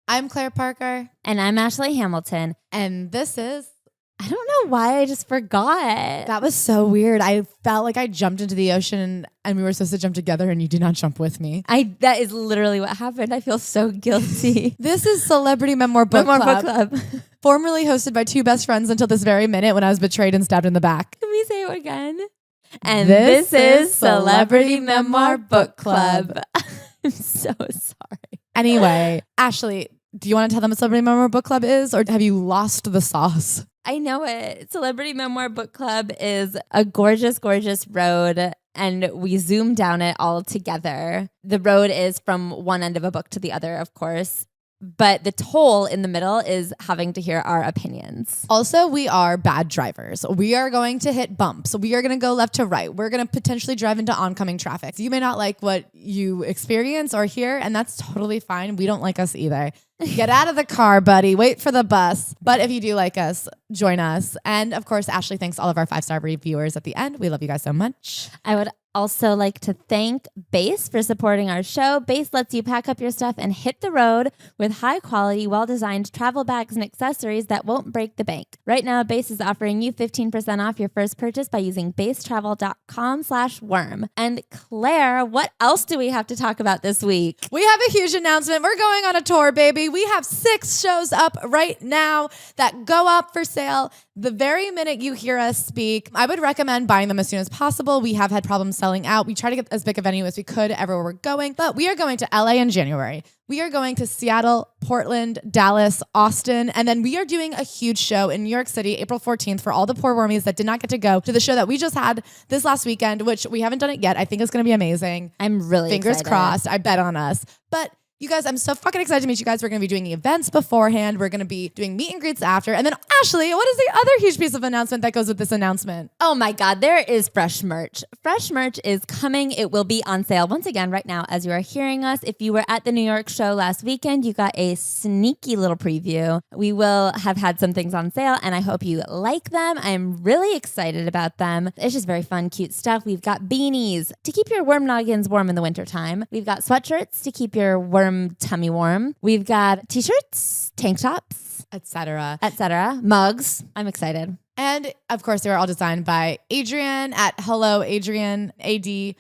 I'm Claire Parker. And I'm Ashley Hamilton. And this is... I don't know why I just forgot. That was so weird. I felt like I jumped into the ocean and we were supposed to jump together and you did not jump with me. That is literally what happened. I feel so guilty. This is Celebrity Memoir Book Club. Formerly hosted by two best friends until this very minute when I was betrayed and stabbed in the back. Can we say it again? And this is Celebrity Memoir Book Club. I'm so sorry. Anyway, Ashley, do you want to tell them what Celebrity Memoir Book Club is, or have you lost the sauce? I know it. Celebrity Memoir Book Club is a gorgeous, gorgeous road, and we zoom down it all together. The road is from one end of a book to the other, of course. But the toll in the middle is having to hear our opinions. Also, we are bad drivers. We are going to hit bumps. We are going to go left to right. We're going to potentially drive into oncoming traffic. You may not like what you experience or hear, and that's totally fine. We don't like us either. Get out of the car, buddy. Wait for the bus. But if you do like us, join us. And of course, Ashley thanks all of our 5-star reviewers at the end. We love you guys so much. I would also like to thank Base for supporting our show. Base lets you pack up your stuff and hit the road with high quality, well-designed travel bags and accessories that won't break the bank. Right now, Base is offering you 15% off your first purchase by using basetravel.com/worm. And Claire, what else do we have to talk about this week? We have a huge announcement. We're going on a tour, baby. We have 6 shows up right now that go up for sale the very minute you hear us speak. I would recommend buying them as soon as possible. We have had problems selling out. We try to get as big a venue as we could everywhere we're going, but we are going to LA in January. We are going to Seattle, Portland, Dallas, Austin, and then we are doing a huge show in New York City, April 14th, for all the poor wormies that did not get to go to the show that we just had this last weekend, which we haven't done it yet. I think it's going to be amazing. I'm really Fingers excited. crossed. I bet on us. But you guys, I'm so fucking excited to meet you guys. We're going to be doing the events beforehand. We're going to be doing meet and greets after. And then Ashley, what is the other huge piece of announcement that goes with this announcement? Oh my God, there is fresh merch. Fresh merch is coming. It will be on sale once again right now as you are hearing us. If you were at the New York show last weekend, you got a sneaky little preview. We will have had some things on sale and I hope you like them. I'm really excited about them. It's just very fun, cute stuff. We've got beanies to keep your worm noggins warm in the wintertime. We've got sweatshirts to keep your worm tummy warm. We've got t-shirts, tank tops, etc. mugs. I'm excited. And of course, they were all designed by Adrienne at Hello Adrienne, ADRIANNE.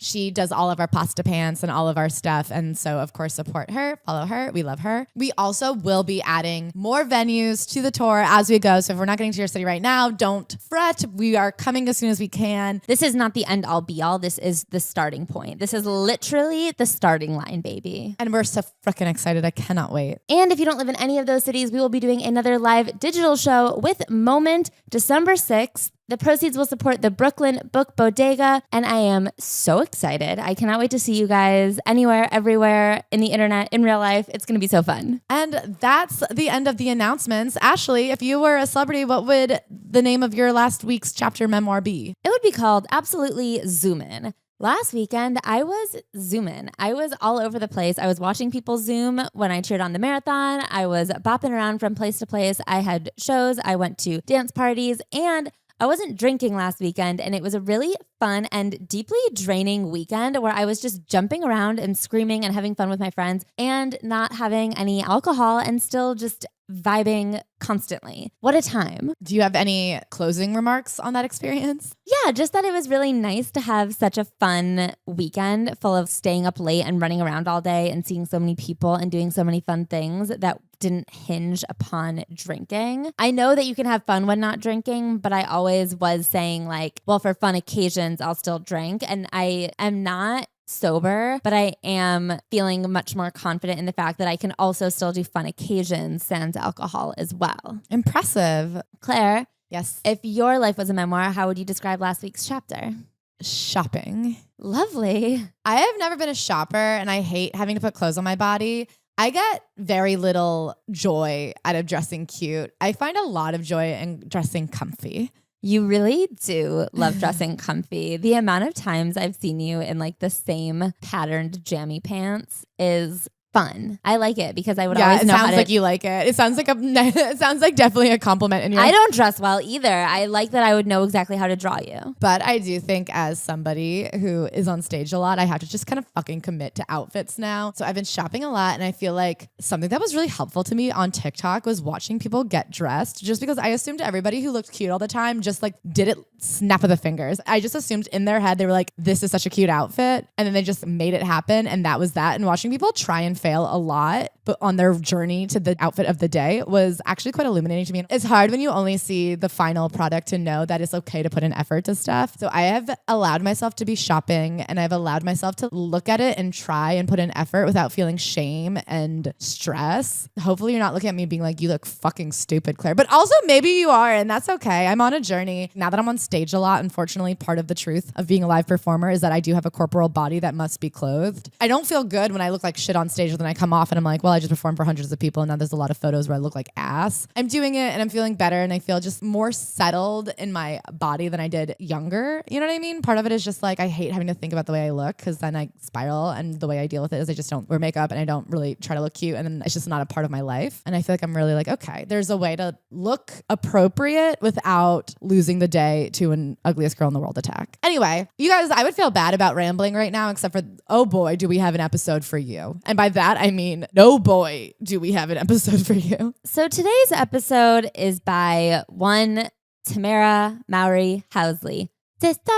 She does all of our pasta pants and all of our stuff. And so, of course, support her, follow her. We love her. We also will be adding more venues to the tour as we go. So if we're not getting to your city right now, don't fret. We are coming as soon as we can. This is not the end all be all. This is the starting point. This is literally the starting line, baby. And we're so freaking excited. I cannot wait. And if you don't live in any of those cities, we will be doing another live digital show with Moment December 6th. The proceeds will support the Brooklyn Book Bodega, and I am so excited. I cannot wait to see you guys anywhere, everywhere, in the internet, in real life. It's going to be so fun. And that's the end of the announcements. Ashley, if you were a celebrity, what would the name of your last week's chapter memoir be? It would be called Absolutely Zoomin'. Last weekend, I was zooming. I was all over the place. I was watching people Zoom when I cheered on the marathon. I was bopping around from place to place. I had shows. I went to dance parties, and I wasn't drinking last weekend, and it was a really fun and deeply draining weekend where I was just jumping around and screaming and having fun with my friends and not having any alcohol and still just vibing constantly. What a time. Do you have any closing remarks on that experience? Yeah, just that it was really nice to have such a fun weekend full of staying up late and running around all day and seeing so many people and doing so many fun things that didn't hinge upon drinking. I know that you can have fun when not drinking, but I always was saying like, well, for fun occasions, I'll still drink. And I am not sober, but I am feeling much more confident in the fact that I can also still do fun occasions sans alcohol as well. Impressive. Claire, yes. If your life was a memoir, how would you describe last week's chapter? Shopping. Lovely. I have never been a shopper and I hate having to put clothes on my body. I get very little joy out of dressing cute. I find a lot of joy in dressing comfy. You really do love dressing comfy. The amount of times I've seen you in like the same patterned jammy pants is fun. I like it because I would Yeah, always it know how sounds to. like you like it. It sounds like it sounds like definitely a compliment in your. I don't dress well either. I like that I would know exactly how to draw you. But I do think as somebody who is on stage a lot, I have to just kind of fucking commit to outfits now. So I've been shopping a lot, and I feel like something that was really helpful to me on TikTok was watching people get dressed, just because I assumed everybody who looked cute all the time just like did it snap of the fingers. I just assumed in their head they were like, this is such a cute outfit. And then they just made it happen. And that was that. And watching people try and fail a lot, but on their journey to the outfit of the day was actually quite illuminating to me. It's hard when you only see the final product to know that it's okay to put in effort to stuff. So I have allowed myself to be shopping, and I've allowed myself to look at it and try and put in effort without feeling shame and stress. Hopefully you're not looking at me being like, you look fucking stupid, Claire. But also maybe you are, and that's okay. I'm on a journey. Now that I'm on stage a lot, unfortunately, part of the truth of being a live performer is that I do have a corporal body that must be clothed. I don't feel good when I look like shit on stage, and then I come off and I'm like, well, I just performed for hundreds of people, and now there's a lot of photos where I look like ass. I'm doing it and I'm feeling better, and I feel just more settled in my body than I did younger. You know what I mean? Part of it is just like I hate having to think about the way I look, because then I spiral, and the way I deal with it is I just don't wear makeup and I don't really try to look cute, and then it's just not a part of my life. And I feel like I'm really like, okay, there's a way to look appropriate without losing the day to an ugliest girl in the world attack. Anyway, you guys, I would feel bad about rambling right now, except for, oh boy, do we have an episode for you. And by that, I mean, no boy, do we have an episode for you. So today's episode is by one Tamara Mowry Housley. Sister.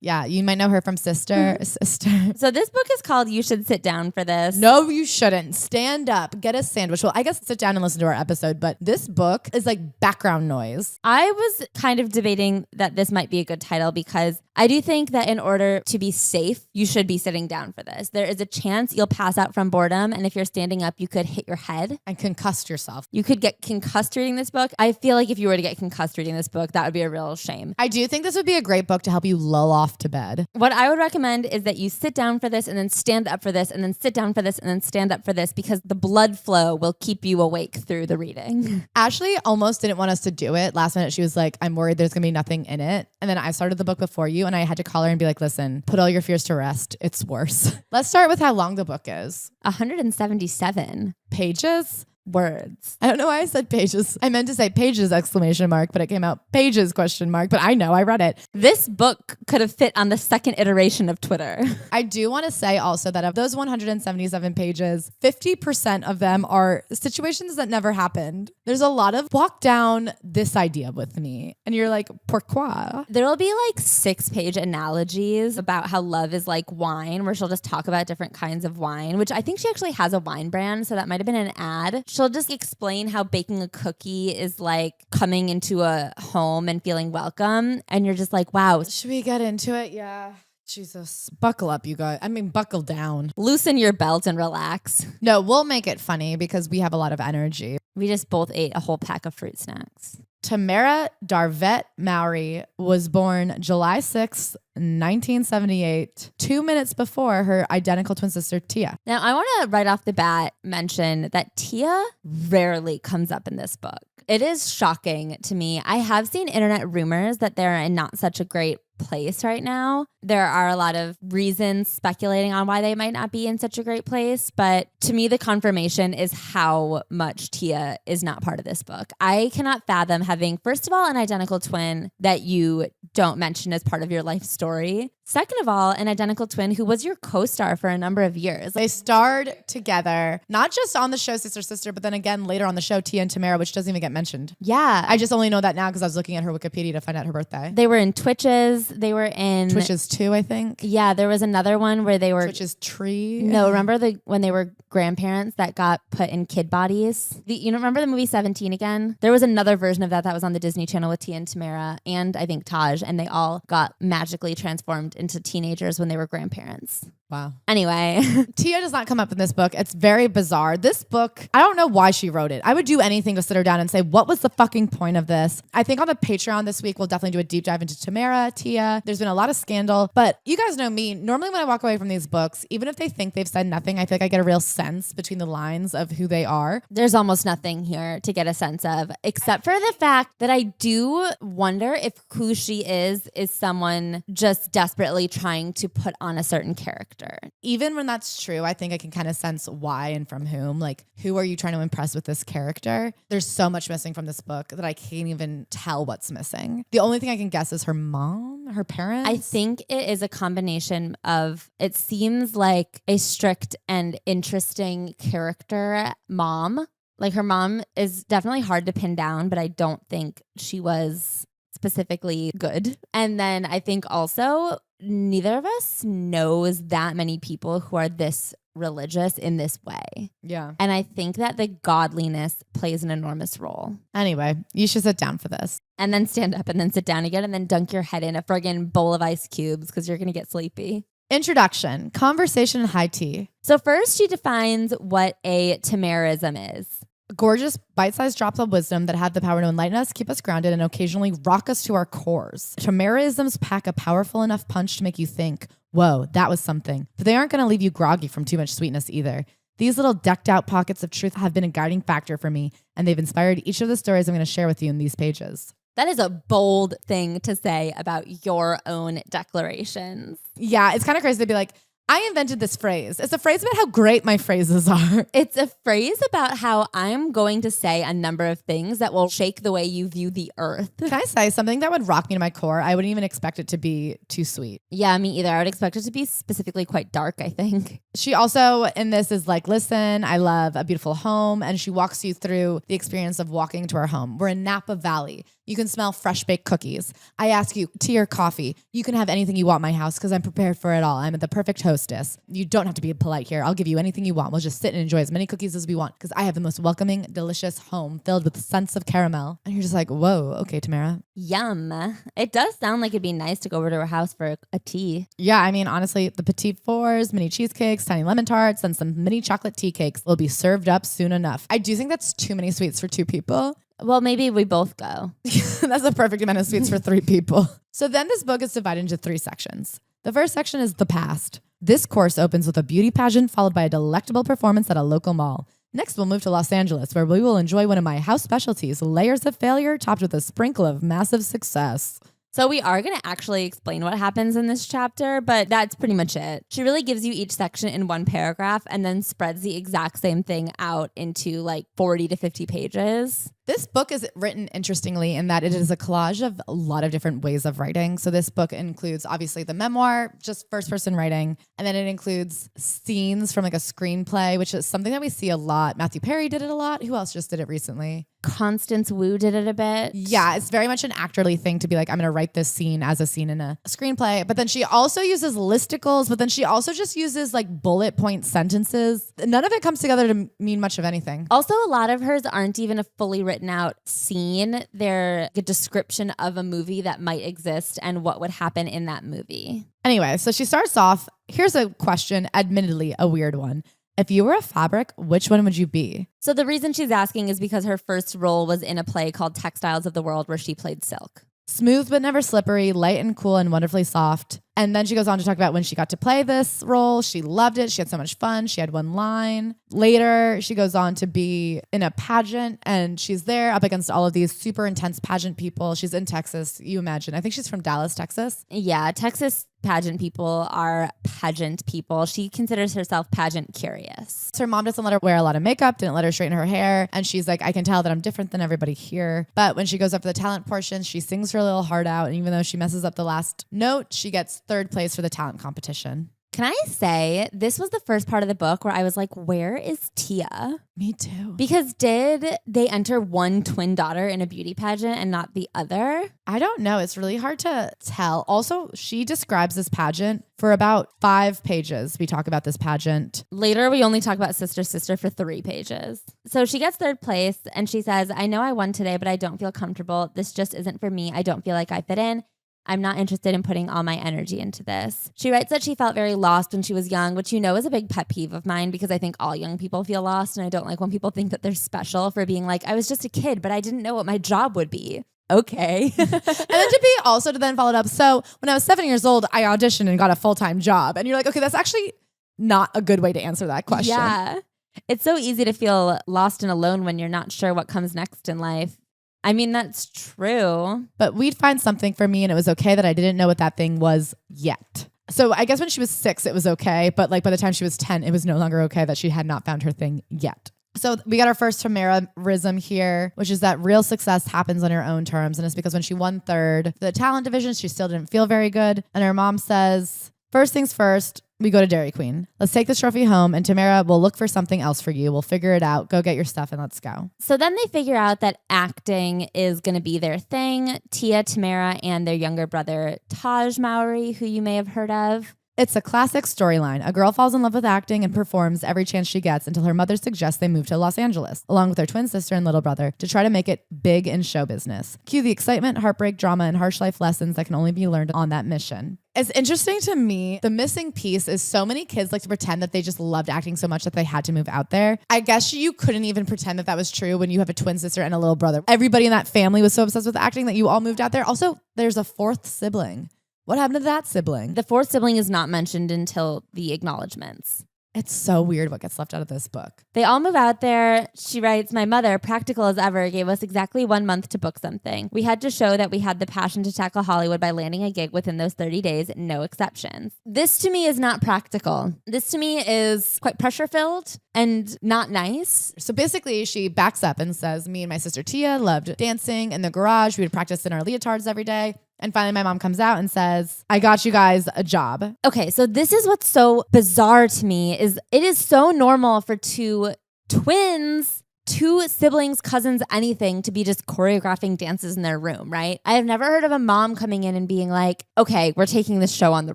Yeah, you might know her from Sister. So this book is called You Should Sit Down for This. No, you shouldn't. Stand up, get a sandwich. Well, I guess sit down and listen to our episode, but this book is like background noise. I was kind of debating that this might be a good title because I do think that in order to be safe, you should be sitting down for this. There is a chance you'll pass out from boredom, and if you're standing up, you could hit your head. And concuss yourself. You could get concussed reading this book. I feel like if you were to get concussed reading this book, that would be a real shame. I do think this would be a great book to help you lull off to bed. What I would recommend is that you sit down for this and then stand up for this and then sit down for this and then stand up for this, because the blood flow will keep you awake through the reading. Ashley almost didn't want us to do it. Last minute, she was like, I'm worried there's going to be nothing in it. And then I started the book before you, and I had to call her and be like, listen, put all your fears to rest. It's worse. Let's start with how long the book is. 177 Pages? words. I don't know why I said pages. I meant to say pages exclamation mark, but it came out pages question mark. But I know I read it. This book could have fit on the second iteration of Twitter. I do want to say also that of those 177 pages, 50% of them are situations that never happened. There's a lot of walk down this idea with me. And you're like, pourquoi? There will be like 6-page analogies about how love is like wine, where she'll just talk about different kinds of wine, which I think she actually has a wine brand. So that might have been an ad. She'll just explain how baking a cookie is like coming into a home and feeling welcome. And you're just like, wow. Should we get into it? Yeah. Jesus. Buckle up, you guys. I mean, buckle down. Loosen your belt and relax. No, we'll make it funny because we have a lot of energy. We just both ate a whole pack of fruit snacks. Tamara Darvette Mowry was born July 6th, 1978, 2 minutes before her identical twin sister, Tia. Now, I want to right off the bat mention that Tia rarely comes up in this book. It is shocking to me. I have seen internet rumors that they're in not such a great place right now. There are a lot of reasons speculating on why they might not be in such a great place, but to me the confirmation is how much Tia is not part of this book. I cannot fathom having, first of all, an identical twin that you don't mention as part of your life story. Second of all, an identical twin who was your co-star for a number of years. They starred together, not just on the show Sister Sister, but then again later on the show Tia and Tamara, which doesn't even get mentioned. Yeah. I just only know that now because I was looking at her Wikipedia to find out her birthday. They were in Twitches. They were in Twitches 2, I think. Yeah, there was another one where they were Twitches Tree. No, remember when they were grandparents that got put in kid bodies? You know, remember the movie 17 again? There was another version of that was on the Disney Channel with Tia and Tamara and I think Taj, and they all got magically transformed into teenagers when they were grandparents. Wow. Anyway. Tia does not come up in this book. It's very bizarre. This book, I don't know why she wrote it. I would do anything to sit her down and say, what was the fucking point of this? I think on the Patreon this week, we'll definitely do a deep dive into Tamara, Tia. There's been a lot of scandal, but you guys know me. Normally when I walk away from these books, even if they think they've said nothing, I feel like I get a real sense between the lines of who they are. There's almost nothing here to get a sense of, except for the fact that I do wonder if who she is someone just desperately trying to put on a certain character. character. Even when that's true, I think I can kind of sense why and from whom. Like, who are you trying to impress with this character? There's so much missing from this book that I can't even tell what's missing. The only thing I can guess is her mom, her parents. I think it is a combination of, it seems like a strict and interesting character mom. Like, her mom is definitely hard to pin down, but I don't think she was specifically good. And then I think also neither of us knows that many people who are this religious in this way. Yeah. And I think that the godliness plays an enormous role. Anyway, you should sit down for this. And then stand up and then sit down again and then dunk your head in a friggin' bowl of ice cubes because you're going to get sleepy. Introduction, conversation, and high tea. So first she defines what a Tamarism is. Gorgeous bite-sized drops of wisdom that have the power to enlighten us, keep us grounded, and occasionally rock us to our cores. Tamarisms pack a powerful enough punch to make you think, whoa, that was something. But they aren't going to leave you groggy from too much sweetness either. These little decked out pockets of truth have been a guiding factor for me, and they've inspired each of the stories I'm going to share with you in these pages. That is a bold thing to say about your own declarations. Yeah, it's kind of crazy to be like, I invented this phrase. It's a phrase about how great my phrases are. It's a phrase about how I'm going to say a number of things that will shake the way you view the earth. Can I say something that would rock me to my core? I wouldn't even expect it to be too sweet. Yeah, me either. I would expect it to be specifically quite dark, I think. She also in this is like, listen, I love a beautiful home. And she walks you through the experience of walking to her home. We're in Napa Valley. You can smell fresh baked cookies. I ask you, tea or coffee? You can have anything you want in my house because I'm prepared for it all. I'm the perfect hostess. You don't have to be polite here. I'll give you anything you want. We'll just sit and enjoy as many cookies as we want because I have the most welcoming, delicious home filled with scents of caramel. And you're just like, whoa, okay, Tamara. Yum. It does sound like it'd be nice to go over to her house for a tea. Yeah, I mean, honestly, the petite fours, mini cheesecakes, tiny lemon tarts, and some mini chocolate tea cakes will be served up soon enough. I do think that's too many sweets for 2 people. Well, maybe we both go. That's the perfect amount of sweets for 3 people. So then this book is divided into 3 sections. The first section is the past. This course opens with a beauty pageant followed by a delectable performance at a local mall. Next, we'll move to Los Angeles, where we will enjoy one of my house specialties, layers of failure topped with a sprinkle of massive success. So we are going to actually explain what happens in this chapter, but that's pretty much it. She really gives you each section in one paragraph and then spreads the exact same thing out into like 40 to 50 pages. This book is written interestingly in that it is a collage of a lot of different ways of writing. So this book includes obviously the memoir, just first person writing, and then it includes scenes from like a screenplay, which is something that we see a lot. Matthew Perry did it a lot. Who else just did it recently? Constance Wu did it a bit. Yeah, it's very much an actorly thing to be like, I'm going to write this scene as a scene in a screenplay. But then she also uses listicles, but then she also just uses like bullet point sentences. None of it comes together to mean much of anything. Also, a lot of hers aren't even a fully written out scene. They're a description of a movie that might exist and what would happen in that movie. Anyway, so she starts off, here's a question, admittedly a weird one. If you were a fabric, which one would you be? So the reason she's asking is because her first role was in a play called Textiles of the World where she played Silk. Smooth but never slippery, light and cool and wonderfully soft. And then she goes on to talk about when she got to play this role. She loved it. She had so much fun. She had one line. Later, she goes on to be in a pageant and she's there up against all of these super intense pageant people. She's in Texas, you imagine. I think she's from Dallas, Texas. Yeah, Texas pageant people are pageant people. She considers herself pageant curious. Her mom doesn't let her wear a lot of makeup, didn't let her straighten her hair. And she's like, I can tell that I'm different than everybody here. But when she goes up for the talent portion, she sings her little heart out. And even though she messes up the last note, she gets 3rd place for the talent competition. Can I say, this was the first part of the book where I was like, where is Tia? Me too. Because did they enter one twin daughter in a beauty pageant and not the other? I don't know. It's really hard to tell. Also, she describes this pageant for about 5 pages. We talk about this pageant. Later, we only talk about Sister Sister for 3 pages. So she gets 3rd place and she says, I know I won today, but I don't feel comfortable. This just isn't for me. I don't feel like I fit in. I'm not interested in putting all my energy into this. She writes that she felt very lost when she was young, which you know is a big pet peeve of mine because I think all young people feel lost and I don't like when people think that they're special for being like, I was just a kid, but I didn't know what my job would be. Okay. And then to then follow it up. So when I was 7 years old, I auditioned and got a full-time job. And you're like, okay, that's actually not a good way to answer that question. Yeah. It's so easy to feel lost and alone when you're not sure what comes next in life. I mean, that's true. But we'd find something for me and it was okay that I didn't know what that thing was yet. So I guess when she was 6, it was okay. But like by the time she was 10, it was no longer okay that she had not found her thing yet. So we got our first Tamara-rism here, which is that real success happens on your own terms. And it's because when she won 3rd for the talent division, she still didn't feel very good. And her mom says, first things first, we go to Dairy Queen. Let's take this trophy home and Tamara will look for something else for you. We'll figure it out. Go get your stuff and let's go. So then they figure out that acting is going to be their thing. Tia, Tamara, and their younger brother, Taj Mowry, who you may have heard of. It's a classic storyline. A girl falls in love with acting and performs every chance she gets until her mother suggests they move to Los Angeles, along with their twin sister and little brother, to try to make it big in show business. Cue the excitement, heartbreak, drama, and harsh life lessons that can only be learned on that mission. It's interesting to me, the missing piece is so many kids like to pretend that they just loved acting so much that they had to move out there. I guess you couldn't even pretend that that was true when you have a twin sister and a little brother. Everybody in that family was so obsessed with acting that you all moved out there. Also, there's a 4th sibling. What happened to that sibling? The 4th sibling is not mentioned until the acknowledgments. It's so weird what gets left out of this book. They all move out there. She writes, my mother, practical as ever, gave us exactly 1 month to book something. We had to show that we had the passion to tackle Hollywood by landing a gig within those 30 days, no exceptions. This to me is not practical. This to me is quite pressure-filled and not nice. So basically, she backs up and says, me and my sister Tia loved dancing in the garage. We would practice in our leotards every day. And finally, my mom comes out and says, I got you guys a job. Okay, so this is what's so bizarre to me is it is so normal for 2 twins, 2 siblings, cousins, anything to be just choreographing dances in their room, right? I have never heard of a mom coming in and being like, okay, we're taking this show on the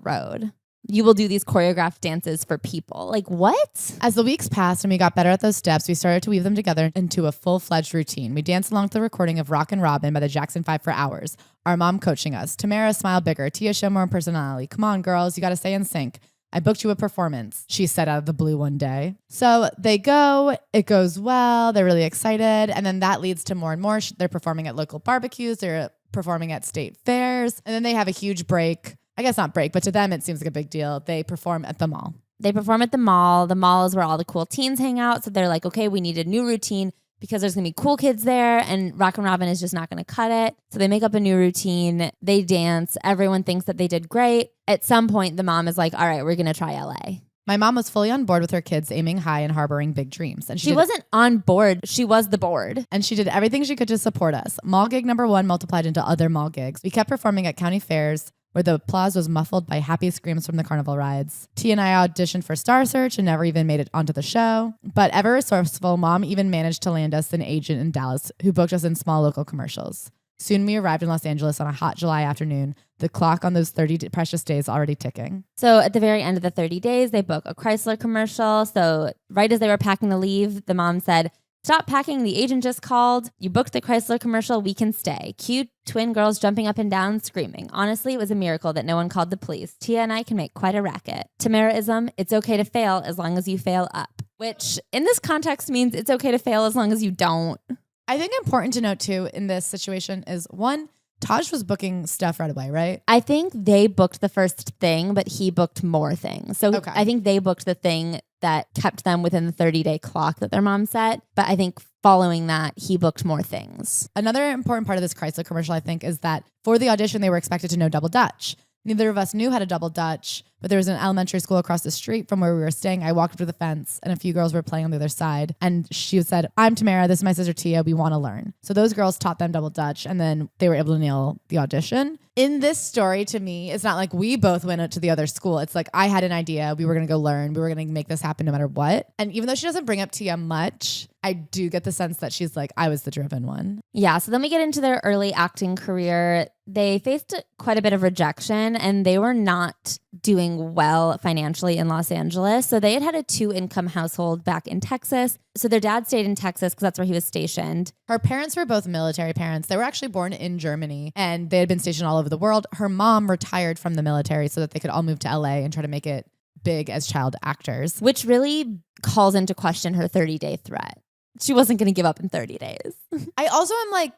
road. You will do these choreographed dances for people. Like, what? As the weeks passed and we got better at those steps, we started to weave them together into a full-fledged routine. We danced along to the recording of Rockin' Robin by the Jackson 5 for hours. Our mom coaching us. Tamara smiled bigger. Tia showed more personality. Come on, girls, you got to stay in sync. I booked you a performance, she said out of the blue one day. So they go, it goes well, they're really excited. And then that leads to more and more. They're performing at local barbecues, they're performing at state fairs. And then they have a huge break. I guess not break, but to them, it seems like a big deal. They perform at the mall. They perform at the mall. The mall is where all the cool teens hang out. So they're like, okay, we need a new routine because there's going to be cool kids there and Rockin' Robin is just not going to cut it. So they make up a new routine. They dance. Everyone thinks that they did great. At some point, the mom is like, all right, we're going to try LA. My mom was fully on board with her kids aiming high and harboring big dreams. And she wasn't on board. She was the board. And she did everything she could to support us. Mall gig number 1 multiplied into other mall gigs. We kept performing at county fairs, where the applause was muffled by happy screams from the carnival rides. T and I auditioned for Star Search and never even made it onto the show. But ever resourceful, Mom even managed to land us an agent in Dallas who booked us in small local commercials. Soon we arrived in Los Angeles on a hot July afternoon, the clock on those 30 precious days already ticking. So at the very end of the 30 days, they book a Chrysler commercial. So right as they were packing to leave, the mom said, stop packing, the agent just called. You booked the Chrysler commercial, we can stay. Cute twin girls jumping up and down, screaming. Honestly, it was a miracle that no one called the police. Tia and I can make quite a racket. Tamaraism, it's okay to fail as long as you fail up. Which in this context means it's okay to fail as long as you don't. I think important to note too in this situation is 1, Taj was booking stuff right away, right? I think they booked the first thing, but he booked more things. So okay. I think they booked the thing that kept them within the 30-day clock that their mom set. But I think following that, he booked more things. Another important part of this Chrysler commercial, I think, is that for the audition, they were expected to know double Dutch. Neither of us knew how to double Dutch, but there was an elementary school across the street from where we were staying. I walked up to the fence and a few girls were playing on the other side. And she said, I'm Tamara, this is my sister Tia, we want to learn. So those girls taught them double Dutch and then they were able to nail the audition. In this story, to me, it's not like we both went to the other school. It's like I had an idea. We were going to go learn. We were going to make this happen no matter what. And even though she doesn't bring up Tia much, I do get the sense that she's like, I was the driven one. Yeah. So then we get into their early acting career. They faced quite a bit of rejection and they were not doing well financially in Los Angeles. So they had a 2-income household back in Texas. So their dad stayed in Texas because that's where he was stationed. Her parents were both military parents. They were actually born in Germany and they had been stationed all over the world. Her mom retired from the military so that they could all move to LA and try to make it big as child actors. Which really calls into question her 30-day threat. She wasn't going to give up in 30 days. I also am like,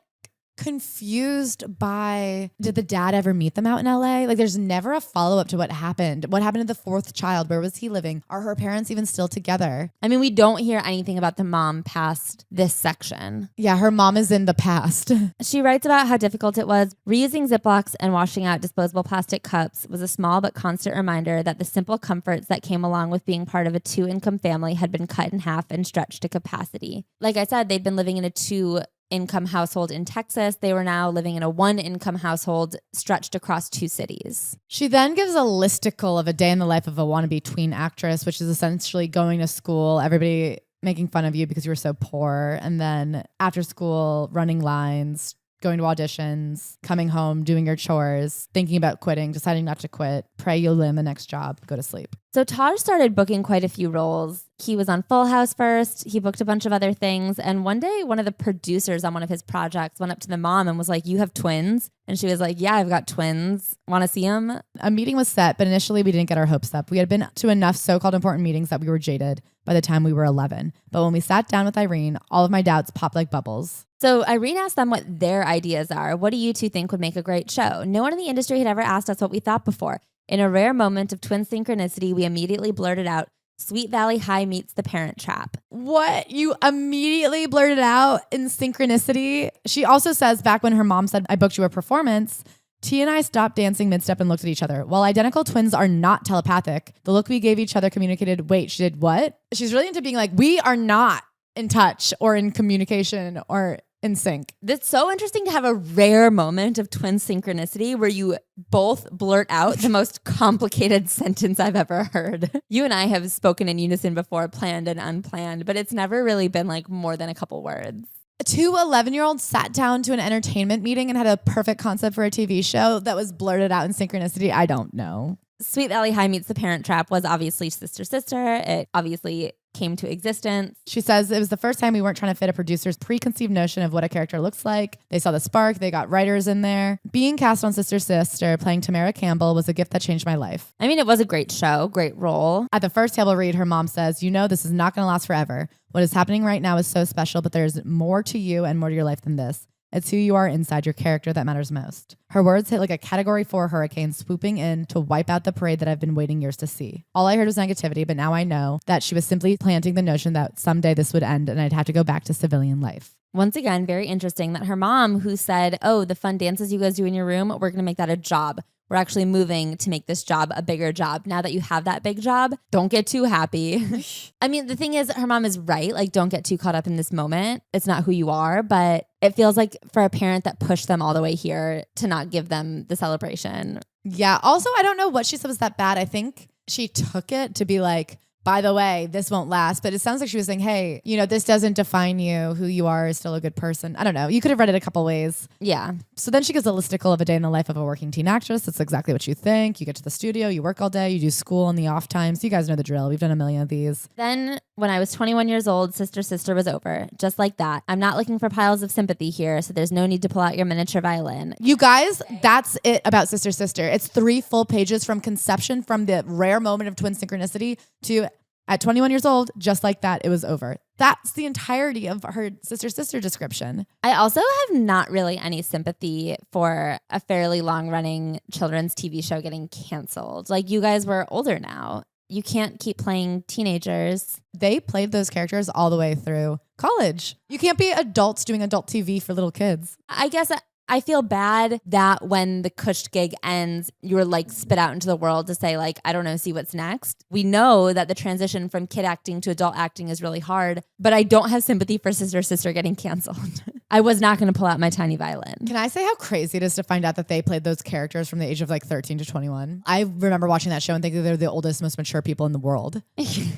confused by, did the dad ever meet them out in LA? Like there's never a follow-up to what happened. What happened to the fourth child? Where was he living? Are her parents even still together? I mean, we don't hear anything about the mom past this section. Yeah, her mom is in the past. She writes about how difficult it was. Reusing Ziplocs and washing out disposable plastic cups was a small but constant reminder that the simple comforts that came along with being part of a 2-income family had been cut in half and stretched to capacity. Like I said, they'd been living in a 2-income household in Texas. They were now living in a 1-income household stretched across 2 cities. She then gives a listicle of a day in the life of a wannabe tween actress, which is essentially going to school, everybody making fun of you because you were so poor, and then after school, running lines, going to auditions, coming home, doing your chores, thinking about quitting, deciding not to quit, pray you'll land the next job, go to sleep. So Taj started booking quite a few roles. He was on Full House first. He booked a bunch of other things. And one day, one of the producers on one of his projects went up to the mom and was like, "You have twins?" And she was like, "Yeah, I've got twins. Want to see them?" A meeting was set, but initially we didn't get our hopes up. We had been to enough so-called important meetings that we were jaded by the time we were 11. But when we sat down with Irene, all of my doubts popped like bubbles. So Irene asked them what their ideas are. What do you two think would make a great show? No one in the industry had ever asked us what we thought before. In a rare moment of twin synchronicity, we immediately blurted out, Sweet Valley High meets The Parent Trap. What? You immediately blurted out in synchronicity? She also says back when her mom said, "I booked you a performance," T and I stopped dancing mid-step and looked at each other. While identical twins are not telepathic, the look we gave each other communicated, wait, she did what? She's really into being like, we are not in touch or in communication or in sync. It's so interesting to have a rare moment of twin synchronicity where you both blurt out the most complicated sentence I've ever heard. You and I have spoken in unison before, planned and unplanned, but it's never really been like more than a couple words. 2 11-year-olds sat down to an entertainment meeting and had a perfect concept for a TV show that was blurted out in synchronicity. I don't know. Sweet Valley High meets The Parent Trap was obviously Sister Sister. It obviously came to existence. She says it was the first time we weren't trying to fit a producer's preconceived notion of what a character looks like. They saw the spark. They got writers in there. Being cast on Sister Sister, playing Tamara Campbell, was a gift that changed my life. I mean, it was a great show, great role. At the first table read, her mom says, "You know, this is not going to last forever. What is happening right now is so special, but there's more to you and more to your life than this. It's who you are inside your character that matters most." Her words hit like a Category 4 hurricane swooping in to wipe out the parade that I've been waiting years to see. All I heard was negativity, but now I know that she was simply planting the notion that someday this would end and I'd have to go back to civilian life. Once again, very interesting that her mom, who said, "Oh, the fun dances you guys do in your room, we're going to make that a job. We're actually moving to make this job a bigger job. Now that you have that big job, don't get too happy." I mean, the thing is, her mom is right. Like, don't get too caught up in this moment. It's not who you are, but it feels like for a parent that pushed them all the way here to not give them the celebration. Yeah. Also, I don't know what she said was that bad. I think she took it to be like, by the way, this won't last. But it sounds like she was saying, hey, you know, this doesn't define you. Who you are is still a good person. I don't know. You could have read it a couple ways. Yeah. So then she gives a listicle of a day in the life of a working teen actress. That's exactly what you think. You get to the studio, you work all day, you do school in the off times. You guys know the drill. We've done a million of these. Then when I was 21 years old, Sister Sister was over. Just like that. I'm not looking for piles of sympathy here, so there's no need to pull out your miniature violin. You guys, that's it about Sister Sister. It's 3 full pages from conception, from the rare moment of twin synchronicity to at 21 years old, just like that, it was over. That's the entirety of her Sister Sister description. I also have not really any sympathy for a fairly long-running children's TV show getting canceled. Like, you guys were older now. You can't keep playing teenagers. They played those characters all the way through college. You can't be adults doing adult TV for little kids. I guess I feel bad that when the Kush gig ends, you were like spit out into the world to say like, I don't know, see what's next. We know that the transition from kid acting to adult acting is really hard, but I don't have sympathy for Sister Sister getting canceled. I was not going to pull out my tiny violin. Can I say how crazy it is to find out that they played those characters from the age of like 13 to 21? I remember watching that show and thinking they're the oldest, most mature people in the world.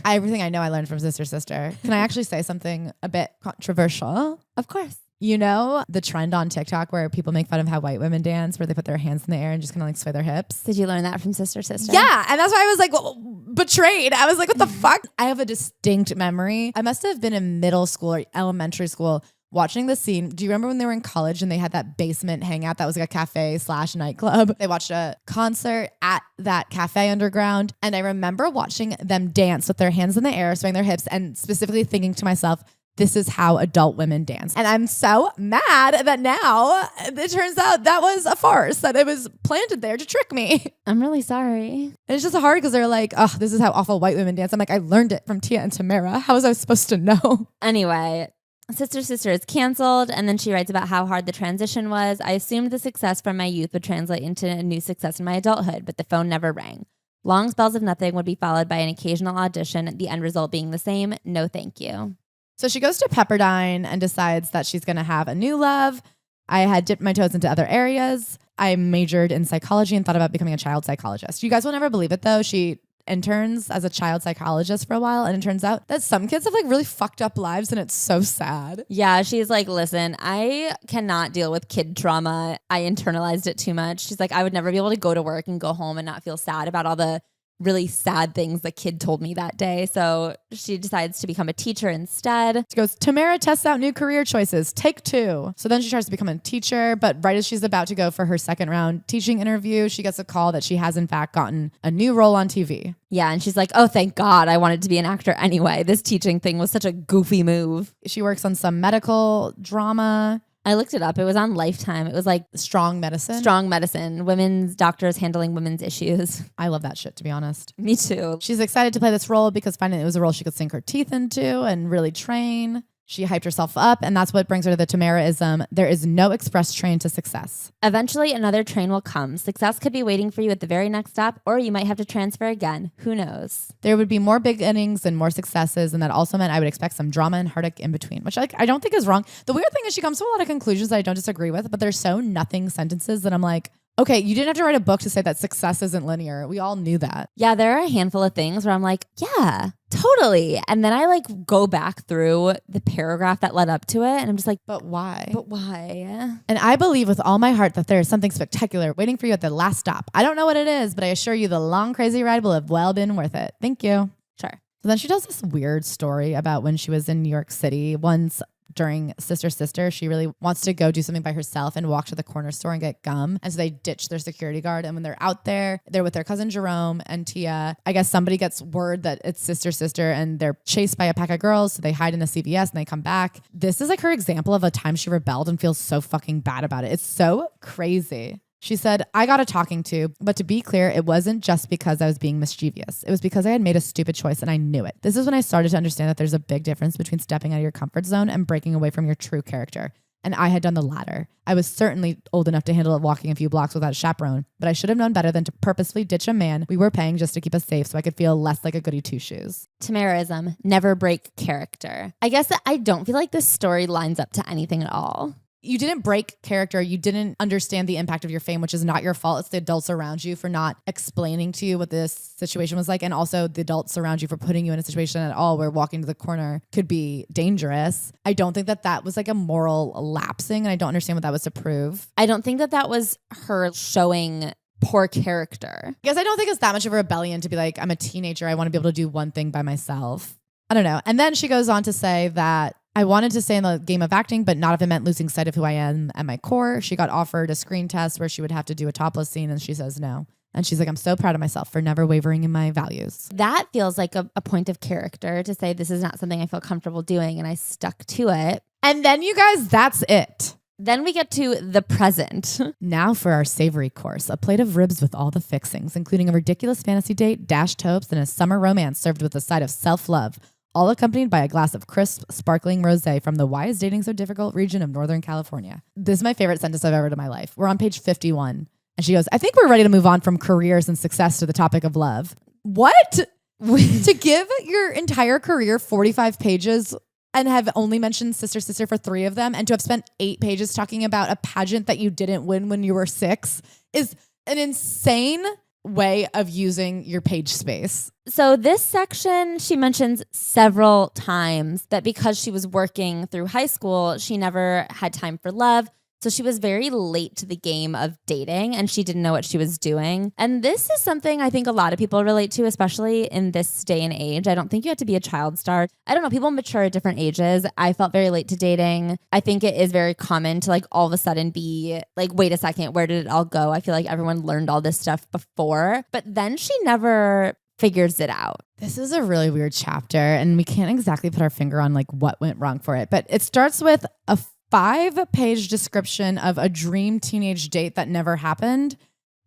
Everything I know I learned from Sister Sister. Can I actually say something a bit controversial? Of course. You know the trend on TikTok where people make fun of how white women dance, where they put their hands in the air and just kind of like sway their hips? Did you learn that from Sister Sister? Yeah. And that's why I was like betrayed. I was like, what the fuck? I have a distinct memory. I must have been in middle school or elementary school watching the scene. Do you remember when they were in college and they had that basement hangout that was like a cafe / nightclub? They watched a concert at that cafe underground. And I remember watching them dance with their hands in the air, swaying their hips, and specifically thinking to myself, this is how adult women dance. And I'm so mad that now it turns out that was a farce, that it was planted there to trick me. I'm really sorry. And it's just hard because they're like, oh, this is how awful white women dance. I'm like, I learned it from Tia and Tamara. How was I supposed to know? Anyway, Sister Sister is canceled, and then she writes about how hard the transition was. I assumed the success from my youth would translate into a new success in my adulthood, but the phone never rang. Long spells of nothing would be followed by an occasional audition, the end result being the same. No, thank you. So she goes to Pepperdine and decides that she's going to have a new love. I had dipped my toes into other areas. I majored in psychology and thought about becoming a child psychologist. You guys will never believe it though. She interns as a child psychologist for a while, and it turns out that some kids have like really fucked up lives, and it's so sad. Yeah, she's like, listen, I cannot deal with kid trauma. I internalized it too much. She's like, I would never be able to go to work and go home and not feel sad about all the really sad things the kid told me that day. So she decides to become a teacher instead. She goes, Tamara tests out new career choices. Take 2. So then she tries to become a teacher, but right as she's about to go for her second round teaching interview, she gets a call that she has in fact gotten a new role on TV. Yeah, and she's like, oh, thank God, I wanted to be an actor anyway. This teaching thing was such a goofy move. She works on some medical drama. I looked it up. It was on Lifetime. It was like Strong medicine. Strong Medicine, women's doctors handling women's issues. I love that shit, to be honest. Me too. She's excited to play this role because finally it was a role she could sink her teeth into and really train. She hyped herself up, and that's what brings her to the Tamaraism. There is no express train to success. Eventually, another train will come. Success could be waiting for you at the very next stop, or you might have to transfer again. Who knows? There would be more big innings and more successes, and that also meant I would expect some drama and heartache in between, which I don't think is wrong. The weird thing is she comes to a lot of conclusions that I don't disagree with, but there's so nothing sentences that I'm like, okay, you didn't have to write a book to say that success isn't linear. We all knew that. Yeah, there are a handful of things where I'm like, yeah, totally. And then I like go back through the paragraph that led up to it, and I'm just like, But why? but why? And I believe with all my heart that there is something spectacular waiting for you at the last stop. I don't know what it is, but I assure you the long, crazy ride will have well been worth it. Thank you. Sure. So then she tells this weird story about when she was in New York City once during Sister Sister. She really wants to go do something by herself and walk to the corner store and get gum. And so they ditch their security guard. And when they're out there, they're with their cousin Jerome and Tia. I guess somebody gets word that it's Sister Sister and they're chased by a pack of girls. So they hide in a CVS and they come back. This is like her example of a time she rebelled and feels so fucking bad about it. It's so crazy. She said, I got a talking to, but to be clear, it wasn't just because I was being mischievous. It was because I had made a stupid choice and I knew it. This is when I started to understand that there's a big difference between stepping out of your comfort zone and breaking away from your true character. And I had done the latter. I was certainly old enough to handle walking a few blocks without a chaperone, but I should have known better than to purposefully ditch a man we were paying just to keep us safe so I could feel less like a goody two-shoes. Tamaraism, never break character. I guess that I don't feel like this story lines up to anything at all. You didn't break character. You didn't understand the impact of your fame, which is not your fault. It's the adults around you for not explaining to you what this situation was like. And also the adults around you for putting you in a situation at all where walking to the corner could be dangerous. I don't think that that was like a moral lapsing. And I don't understand what that was to prove. I don't think that that was her showing poor character. I guess I don't think it's that much of a rebellion to be like, I'm a teenager. I want to be able to do one thing by myself. I don't know. And then she goes on to say that I wanted to stay in the game of acting, but not if it meant losing sight of who I am at my core. She got offered a screen test where she would have to do a topless scene, and she says no. And she's like, I'm so proud of myself for never wavering in my values. That feels like a point of character to say this is not something I feel comfortable doing, and I stuck to it. And then you guys, that's it. Then we get to the present. Now for our savory course, a plate of ribs with all the fixings, including a ridiculous fantasy date, dashed hopes, and a summer romance served with a side of self-love, all accompanied by a glass of crisp, sparkling rosé from the Why is Dating So Difficult region of Northern California. This is my favorite sentence I've ever read in my life. We're on page 51. And she goes, I think we're ready to move on from careers and success to the topic of love. What? To give your entire career 45 pages and have only mentioned Sister Sister for 3 of them, and to have spent 8 pages talking about a pageant that you didn't win when you were 6 is an insane way of using your page space. So this section, she mentions several times that because she was working through high school, she never had time for love. So she was very late to the game of dating and she didn't know what she was doing. And this is something I think a lot of people relate to, especially in this day and age. I don't think you have to be a child star. I don't know. People mature at different ages. I felt very late to dating. I think it is very common to like all of a sudden be like, wait a second, where did it all go? I feel like everyone learned all this stuff before. But then she never figures it out. This is a really weird chapter, and we can't exactly put our finger on like what went wrong for it. But it starts with a 5-page description of a dream teenage date that never happened.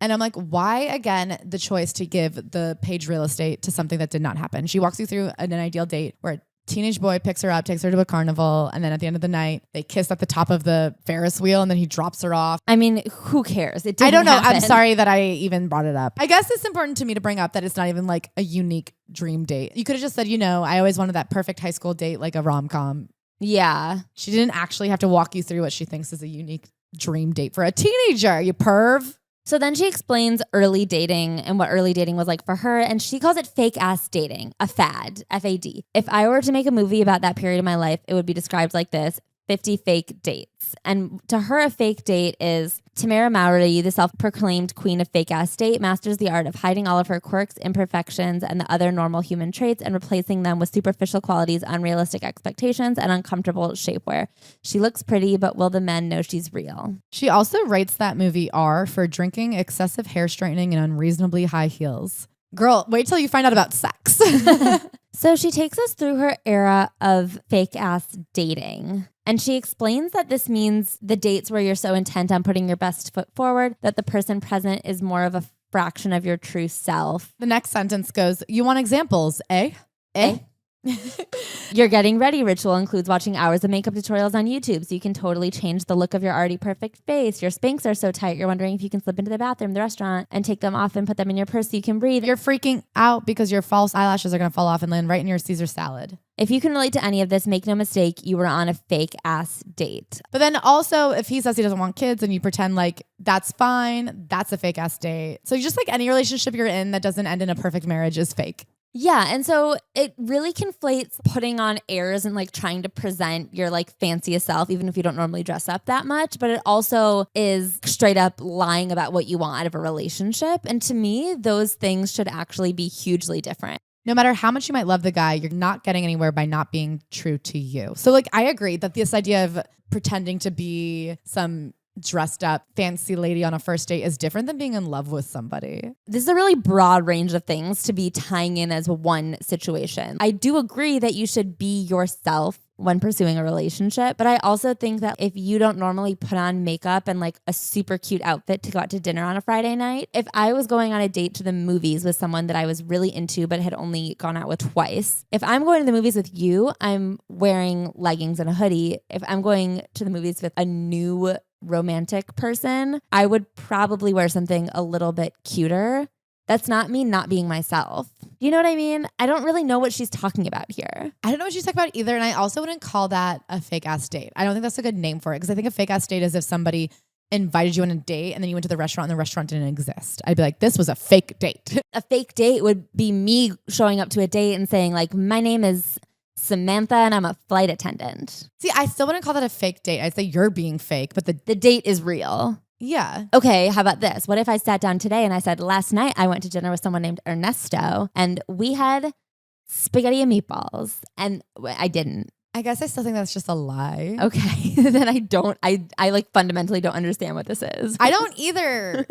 And I'm like, why again the choice to give the page real estate to something that did not happen? She walks you through an ideal date where a teenage boy picks her up, takes her to a carnival, and then at the end of the night, they kiss at the top of the Ferris wheel, and then he drops her off. I mean, who cares? It didn't I don't know. happen. I'm sorry that I even brought it up. I guess it's important to me to bring up that it's not even like a unique dream date. You could have just said, I always wanted that perfect high school date, like a rom-com. Yeah. She didn't actually have to walk you through what she thinks is a unique dream date for a teenager, you perv. So then she explains early dating and what early dating was like for her. And she calls it fake ass dating, a fad, FAD. If I were to make a movie about that period of my life, it would be described like this: 50 fake dates. And to her, a fake date is Tamara Mowry, the self-proclaimed queen of fake ass date, masters the art of hiding all of her quirks, imperfections, and the other normal human traits and replacing them with superficial qualities, unrealistic expectations, and uncomfortable shapewear. She looks pretty, but will the men know she's real? She also rates that movie R for drinking, excessive hair straightening, and unreasonably high heels. Girl, wait till you find out about sex. So she takes us through her era of fake ass dating. And she explains that this means the dates where you're so intent on putting your best foot forward that the person present is more of a fraction of your true self. The next sentence goes, you want examples, eh? Eh? Your getting ready ritual includes watching hours of makeup tutorials on YouTube so you can totally change the look of your already perfect face. Your Spanx are so tight you're wondering if you can slip into the bathroom, the restaurant, and take them off and put them in your purse so you can breathe. You're freaking out because your false eyelashes are going to fall off and land right in your Caesar salad. If you can relate to any of this, make no mistake, you were on a fake ass date. But then also, if he says he doesn't want kids and you pretend like that's fine, that's a fake ass date. So just like any relationship you're in that doesn't end in a perfect marriage is fake. Yeah. And so it really conflates putting on airs and like trying to present your like fanciest self, even if you don't normally dress up that much. But it also is straight up lying about what you want out of a relationship. And to me, those things should actually be hugely different. No matter how much you might love the guy, you're not getting anywhere by not being true to you. So like, I agree that this idea of pretending to be some dressed up fancy lady on a first date is different than being in love with somebody. This is a really broad range of things to be tying in as one situation. I do agree that you should be yourself when pursuing a relationship, but I also think that if you don't normally put on makeup and like a super cute outfit to go out to dinner on a Friday night, if I was going on a date to the movies with someone that I was really into but had only gone out with twice, if I'm going to the movies with you, I'm wearing leggings and a hoodie. If I'm going to the movies with a new romantic person, I would probably wear something a little bit cuter. That's not me not being myself. You know what I mean? I don't really know what she's talking about here. I don't know what she's talking about either. And I also wouldn't call that a fake ass date. I don't think that's a good name for it because I think a fake ass date is if somebody invited you on a date and then you went to the restaurant and the restaurant didn't exist. I'd be like, this was a fake date. A fake date would be me showing up to a date and saying like, my name is Samantha and I'm a flight attendant. See, I still wouldn't call that a fake date. I'd say you're being fake, but the date is real. Yeah. Okay, how about this? What if I sat down today and I said, last night I went to dinner with someone named Ernesto and we had spaghetti and meatballs, and I didn't. I guess I still think that's just a lie. Okay, then I like fundamentally don't understand what this is. I don't either.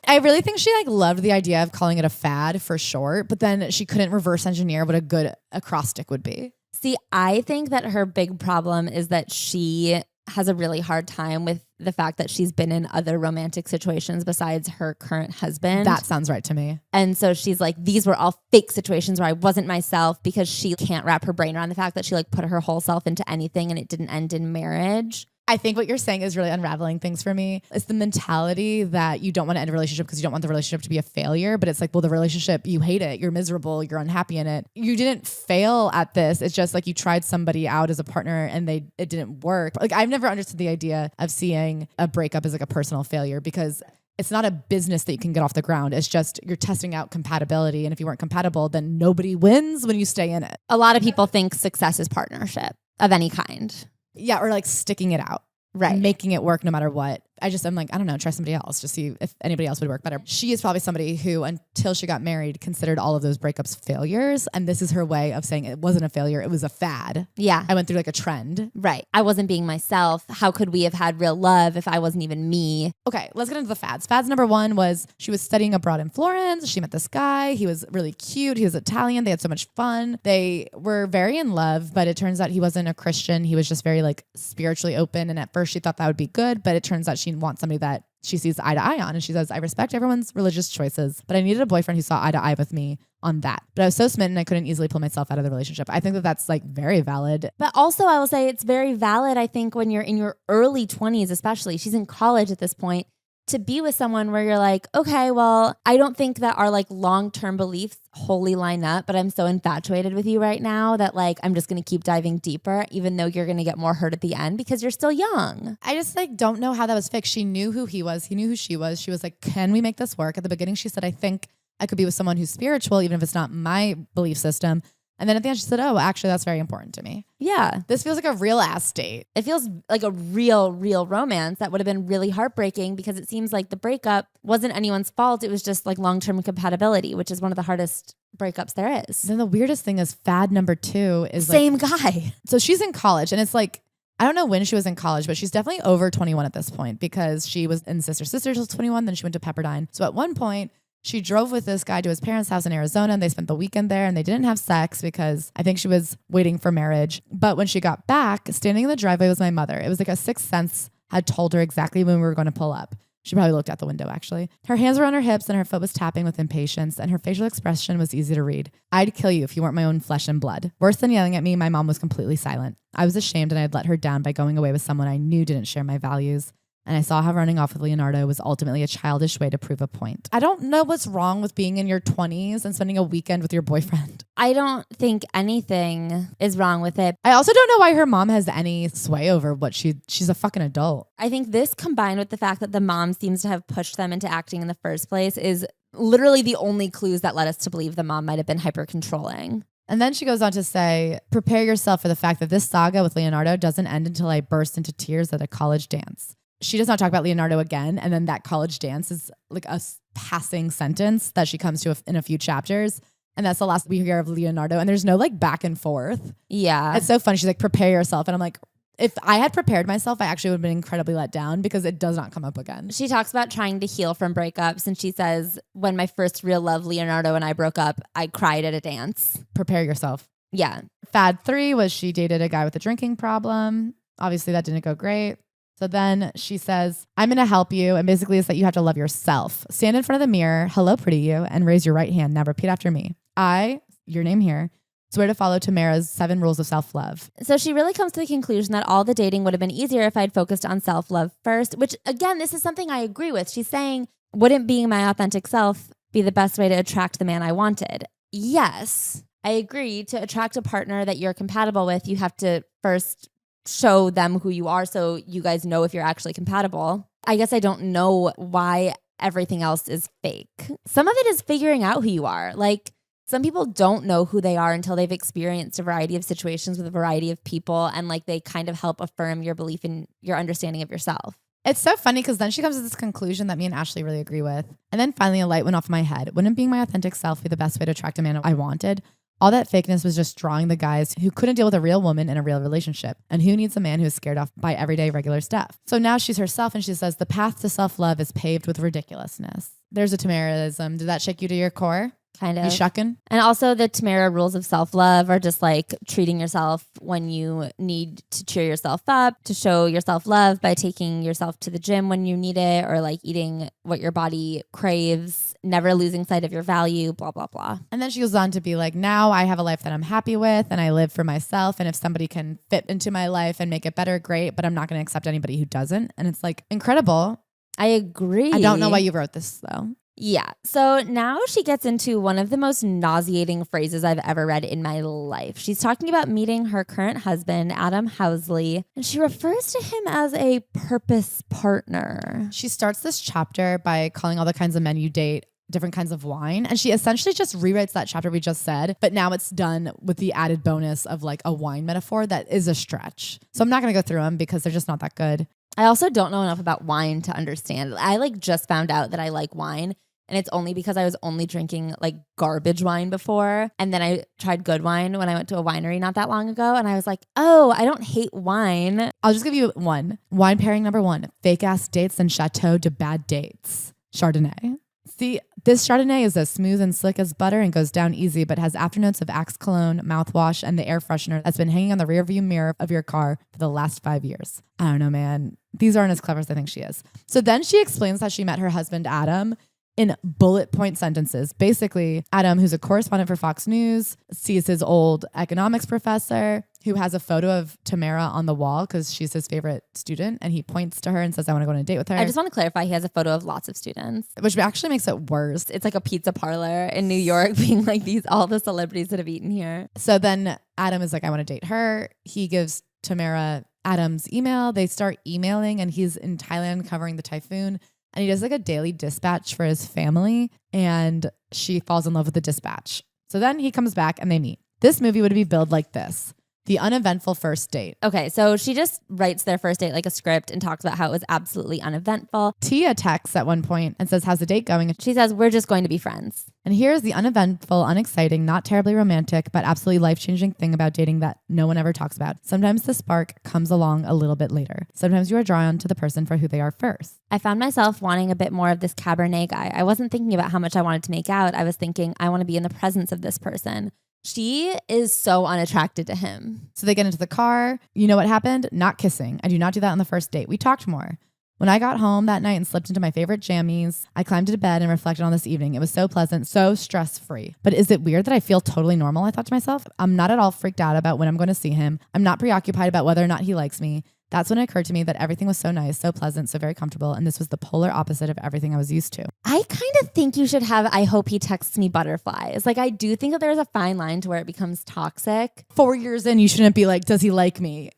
I really think she like loved the idea of calling it a fad for short, but then she couldn't reverse engineer what a good acrostic would be. See, I think that her big problem is that she has a really hard time with the fact that she's been in other romantic situations besides her current husband. That sounds right to me. And so she's like, these were all fake situations where I wasn't myself, because she can't wrap her brain around the fact that she like put her whole self into anything and it didn't end in marriage. I think what you're saying is really unraveling things for me. It's the mentality that you don't want to end a relationship because you don't want the relationship to be a failure. But it's like, well, the relationship, you hate it. You're miserable. You're unhappy in it. You didn't fail at this. It's just like you tried somebody out as a partner and it didn't work. Like I've never understood the idea of seeing a breakup as like a personal failure, because it's not a business that you can get off the ground. It's just you're testing out compatibility. And if you weren't compatible, then nobody wins when you stay in it. A lot of people think success is partnership of any kind. Yeah, or like sticking it out. Right. Making it work no matter what. I'm like, I don't know, try somebody else, just see if anybody else would work better. She is probably somebody who, until she got married, considered all of those breakups failures. And this is her way of saying it wasn't a failure. It was a fad. Yeah. I went through like a trend. Right. I wasn't being myself. How could we have had real love if I wasn't even me? Okay, let's get into the fads. Fads number one was she was studying abroad in Florence. She met this guy. He was really cute. He was Italian. They had so much fun. They were very in love, but it turns out he wasn't a Christian. He was just very like spiritually open. And at first she thought that would be good, but it turns out she wants somebody that she sees eye to eye on. And she says, I respect everyone's religious choices, but I needed a boyfriend who saw eye to eye with me on that. But I was so smitten, I couldn't easily pull myself out of the relationship. I think that that's like very valid. But also I will say it's very valid, I think, when you're in your early 20s, especially. She's in college at this point. To be with someone where you're like, okay, well, I don't think that our like long-term beliefs wholly line up, but I'm so infatuated with you right now that like I'm just going to keep diving deeper, even though you're going to get more hurt at the end because you're still young. I just like don't know how that was fixed. She knew who he was. He knew who she was. She was like, can we make this work? At the beginning, she said, I think I could be with someone who's spiritual, even if it's not my belief system. And then at the end, she said, oh, actually, that's very important to me. Yeah. This feels like a real ass date. It feels like a real romance that would have been really heartbreaking because it seems like the breakup wasn't anyone's fault. It was just like long-term compatibility, which is one of the hardest breakups there is. Then the weirdest thing is fad number two is Same like, guy. so she's in college and it's like, I don't know when she was in college, but she's definitely over 21 at this point because she was in Sister till 21. Then she went to Pepperdine. So at one point, she drove with this guy to his parents' house in Arizona and they spent the weekend there and they didn't have sex because I think she was waiting for marriage. But when she got back, standing in the driveway was my mother. It was like a sixth sense had told her exactly when we were going to pull up. She probably looked out the window, actually. Her hands were on her hips and her foot was tapping with impatience and her facial expression was easy to read. I'd kill you if you weren't my own flesh and blood. Worse than yelling at me, my mom was completely silent. I was ashamed and I'd let her down by going away with someone I knew didn't share my values. And I saw how running off with Leonardo was ultimately a childish way to prove a point. I don't know what's wrong with being in your 20s and spending a weekend with your boyfriend. I don't think anything is wrong with it. I also don't know why her mom has any sway over what she's a fucking adult. I think this combined with the fact that the mom seems to have pushed them into acting in the first place is literally the only clues that led us to believe the mom might have been hyper controlling. And then she goes on to say, prepare yourself for the fact that this saga with Leonardo doesn't end until I burst into tears at a college dance. She does not talk about Leonardo again. And then that college dance is like a passing sentence that she comes to in a few chapters. And that's the last we hear of Leonardo. And there's no like back and forth. Yeah. It's so funny. She's like, prepare yourself. And I'm like, if I had prepared myself, I actually would have been incredibly let down because it does not come up again. She talks about trying to heal from breakups. And she says, when my first real love, Leonardo, and I broke up, I cried at a dance. Prepare yourself. Yeah. Fad 3 was she dated a guy with a drinking problem. Obviously that didn't go great. So then she says, I'm going to help you. And basically it's that you have to love yourself. Stand in front of the mirror. Hello, pretty you. And raise your right hand. Now repeat after me. I, your name here, swear to follow Tamara's 7 rules of self-love. So she really comes to the conclusion that all the dating would have been easier if I'd focused on self-love first, which again, this is something I agree with. She's saying, wouldn't being my authentic self be the best way to attract the man I wanted? Yes, I agree. To attract a partner that you're compatible with, you have to first show them who you are so you guys know if you're actually compatible. I guess I don't know why everything else is fake. Some of it is figuring out who you are. Like, some people don't know who they are until they've experienced a variety of situations with a variety of people, and like they kind of help affirm your belief in your understanding of yourself. It's so funny because then she comes to this conclusion that me and Ashley really agree with. And then finally a light went off in my head. Wouldn't being my authentic self be the best way to attract a man I wanted? All that fakeness was just drawing the guys who couldn't deal with a real woman in a real relationship. And who needs a man who is scared off by everyday regular stuff? So now she's herself and she says, the path to self-love is paved with ridiculousness. There's a Tamaraism. Did that shake you to your core? Kind of. You shucking? And also the Tamara rules of self-love are just like treating yourself when you need to cheer yourself up, to show yourself love by taking yourself to the gym when you need it, or like eating what your body craves, never losing sight of your value, blah, blah, blah. And then she goes on to be like, now I have a life that I'm happy with and I live for myself. And if somebody can fit into my life and make it better, great. But I'm not going to accept anybody who doesn't. And it's like incredible. I agree. I don't know why you wrote this though. Yeah. So now she gets into one of the most nauseating phrases I've ever read in my life. She's talking about meeting her current husband, Adam Housley, and she refers to him as a purpose partner. She starts this chapter by calling all the kinds of men you date different kinds of wine. And she essentially just rewrites that chapter we just said, but now it's done with the added bonus of like a wine metaphor that is a stretch. So I'm not going to go through them because they're just not that good. I also don't know enough about wine to understand. I like just found out that I like wine. And it's only because I was only drinking like garbage wine before. And then I tried good wine when I went to a winery not that long ago. And I was like, oh, I don't hate wine. I'll just give you one. Wine pairing number 1, fake ass dates and Chateau de Bad Dates. Chardonnay. See, this Chardonnay is as smooth and slick as butter and goes down easy, but has afternotes of Axe cologne, mouthwash, and the air freshener that's been hanging on the rearview mirror of your car for the last 5 years. I don't know, man. These aren't as clever as I think she is. So then she explains how she met her husband, Adam, in bullet point sentences. Basically, Adam, who's a correspondent for Fox News, sees his old economics professor who has a photo of Tamara on the wall because she's his favorite student. And he points to her and says, I want to go on a date with her. I just want to clarify, he has a photo of lots of students. Which actually makes it worse. It's like a pizza parlor in New York being like all the celebrities that have eaten here. So then Adam is like, I want to date her. He gives Tamara Adam's email. They start emailing and he's in Thailand covering the typhoon. And he does like a daily dispatch for his family. And she falls in love with the dispatch. So then he comes back and they meet. This movie would be billed like this: the uneventful first date. Okay, so she just writes their first date like a script and talks about how it was absolutely uneventful. Tia texts at one point and says, how's the date going? She says, we're just going to be friends. And here's the uneventful, unexciting, not terribly romantic, but absolutely life-changing thing about dating that no one ever talks about. Sometimes the spark comes along a little bit later. Sometimes you are drawn to the person for who they are first. I found myself wanting a bit more of this Cabernet guy. I wasn't thinking about how much I wanted to make out. I was thinking, I want to be in the presence of this person. She is so unattracted to him. So they get into the car. You know what happened? Not kissing. I do not do that on the first date. We talked more. When I got home that night and slipped into my favorite jammies, I climbed into bed and reflected on this evening. It was so pleasant, so stress-free. But is it weird that I feel totally normal? I thought to myself. I'm not at all freaked out about when I'm going to see him. I'm not preoccupied about whether or not he likes me. That's when it occurred to me that everything was so nice, so pleasant, so very comfortable. And this was the polar opposite of everything I was used to. I kind of think you should have, I hope he texts me butterflies. Like, I do think that there's a fine line to where it becomes toxic. 4 years in, you shouldn't be like, does he like me?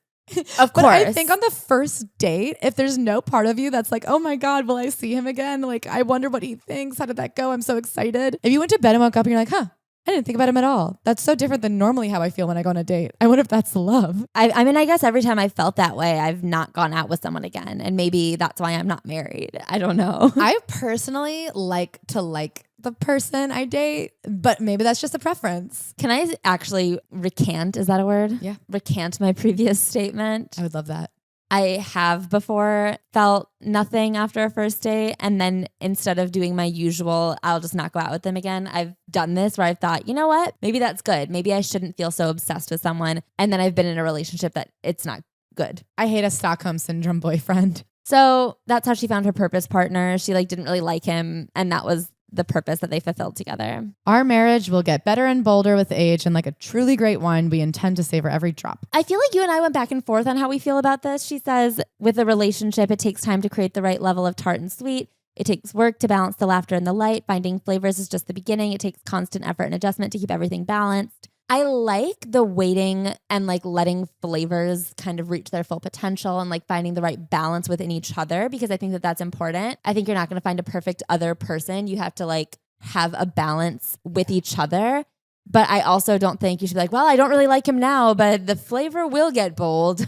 Of course. But I think on the first date, if there's no part of you that's like, oh my God, will I see him again? Like, I wonder what he thinks. How did that go? I'm so excited. If you went to bed and woke up and you're like, huh, I didn't think about him at all. That's so different than normally how I feel when I go on a date. I wonder if that's love. I mean, I guess every time I felt that way, I've not gone out with someone again. And maybe that's why I'm not married. I don't know. I personally like to like the person I date, but maybe that's just a preference. Can I actually recant? Is that a word? Yeah. Recant my previous statement. I would love that. I have before felt nothing after a first date. And then instead of doing my usual, I'll just not go out with them again. I've done this where I've thought, you know what? Maybe that's good. Maybe I shouldn't feel so obsessed with someone. And then I've been in a relationship that it's not good. I hate a Stockholm Syndrome boyfriend. So that's how she found her purpose partner. She didn't really like him. And that was the purpose that they fulfilled together. Our marriage will get better and bolder with age, and like a truly great wine, we intend to savor every drop. I feel like you and I went back and forth on how we feel about this. She says, with a relationship, it takes time to create the right level of tart and sweet. It takes work to balance the laughter and the light. Finding flavors is just the beginning. It takes constant effort and adjustment to keep everything balanced. I like the waiting and letting flavors kind of reach their full potential and finding the right balance within each other, because I think that that's important. I think you're not going to find a perfect other person. You have to have a balance with each other. But I also don't think you should be like, well, I don't really like him now, but the flavor will get bold.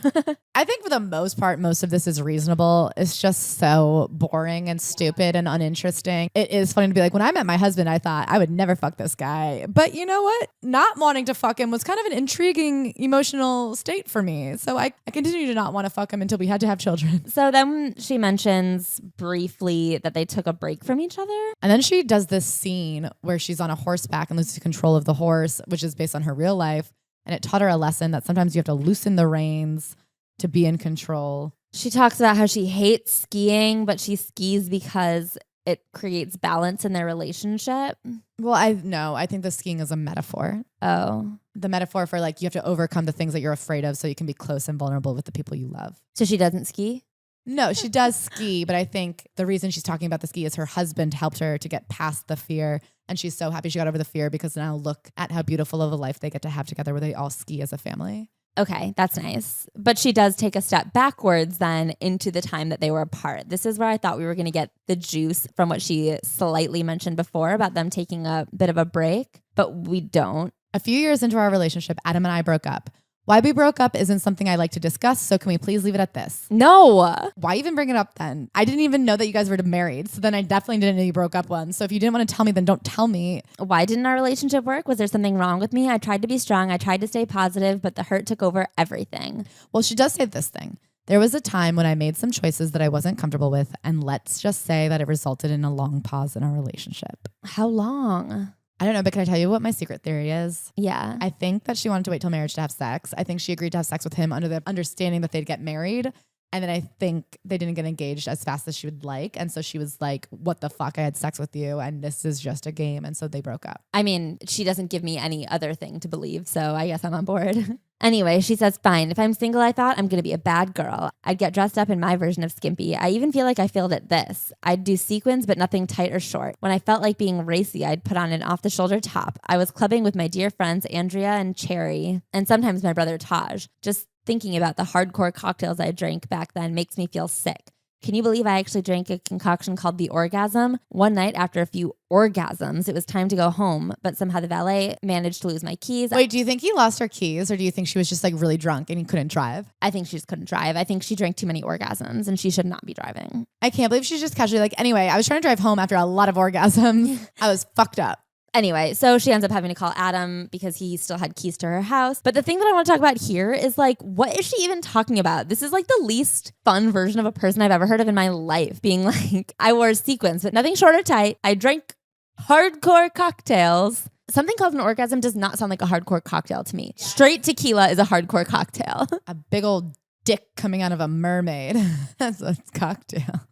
I think for the most part, most of this is reasonable. It's just so boring and stupid and uninteresting. It is funny to be like, when I met my husband, I thought I would never fuck this guy. But you know what? Not wanting to fuck him was kind of an intriguing emotional state for me. So I continue to not want to fuck him until we had to have children. So then she mentions briefly that they took a break from each other. And then she does this scene where she's on a horseback and loses control of the horse, which is based on her real life. And it taught her a lesson that sometimes you have to loosen the reins to be in control. She talks about how she hates skiing, but she skis because it creates balance in their relationship. Well, I think the skiing is a metaphor. Oh. The metaphor for you have to overcome the things that you're afraid of so you can be close and vulnerable with the people you love. So she doesn't ski? No, she does ski, but I think the reason she's talking about the ski is her husband helped her to get past the fear. And she's so happy she got over the fear because now look at how beautiful of a life they get to have together where they all ski as a family. Okay, that's nice. But she does take a step backwards then into the time that they were apart. This is where I thought we were going to get the juice from what she slightly mentioned before about them taking a bit of a break, but we don't. A few years into our relationship, Adam and I broke up. Why we broke up isn't something I like to discuss, so can we please leave it at this? No. Why even bring it up then? I didn't even know that you guys were married, so then I definitely didn't know you broke up once. So if you didn't want to tell me, then don't tell me. Why didn't our relationship work? Was there something wrong with me? I tried to be strong. I tried to stay positive, but the hurt took over everything. Well, she does say this thing. There was a time when I made some choices that I wasn't comfortable with, and let's just say that it resulted in a long pause in our relationship. How long? I don't know, but can I tell you what my secret theory is? Yeah. I think that she wanted to wait till marriage to have sex. I think she agreed to have sex with him under the understanding that they'd get married. And then I think they didn't get engaged as fast as she would like. And so she was like, what the fuck? I had sex with you and this is just a game. And so they broke up. I mean, she doesn't give me any other thing to believe, so I guess I'm on board. Anyway, she says, fine. If I'm single, I thought I'm going to be a bad girl. I'd get dressed up in my version of skimpy. I even feel like I failed at this. I'd do sequins, but nothing tight or short. When I felt like being racy, I'd put on an off-the-shoulder top. I was clubbing with my dear friends, Andrea and Cherry, and sometimes my brother Taj. Just thinking about the hardcore cocktails I drank back then makes me feel sick. Can you believe I actually drank a concoction called the Orgasm? One night after a few orgasms, it was time to go home, but somehow the valet managed to lose my keys. Wait, do you think he lost her keys or do you think she was just like really drunk and he couldn't drive? I think she just couldn't drive. I think she drank too many orgasms and she should not be driving. I can't believe she's just casually like, anyway, I was trying to drive home after a lot of orgasms. I was fucked up. Anyway, so she ends up having to call Adam because he still had keys to her house. But the thing that I want to talk about here is like, what is she even talking about? This is like the least fun version of a person I've ever heard of in my life. Being like, I wore sequins, but nothing short or tight. I drank hardcore cocktails. Something called an orgasm does not sound like a hardcore cocktail to me. Straight tequila is a hardcore cocktail. A big old dick coming out of a mermaid. That's a cocktail.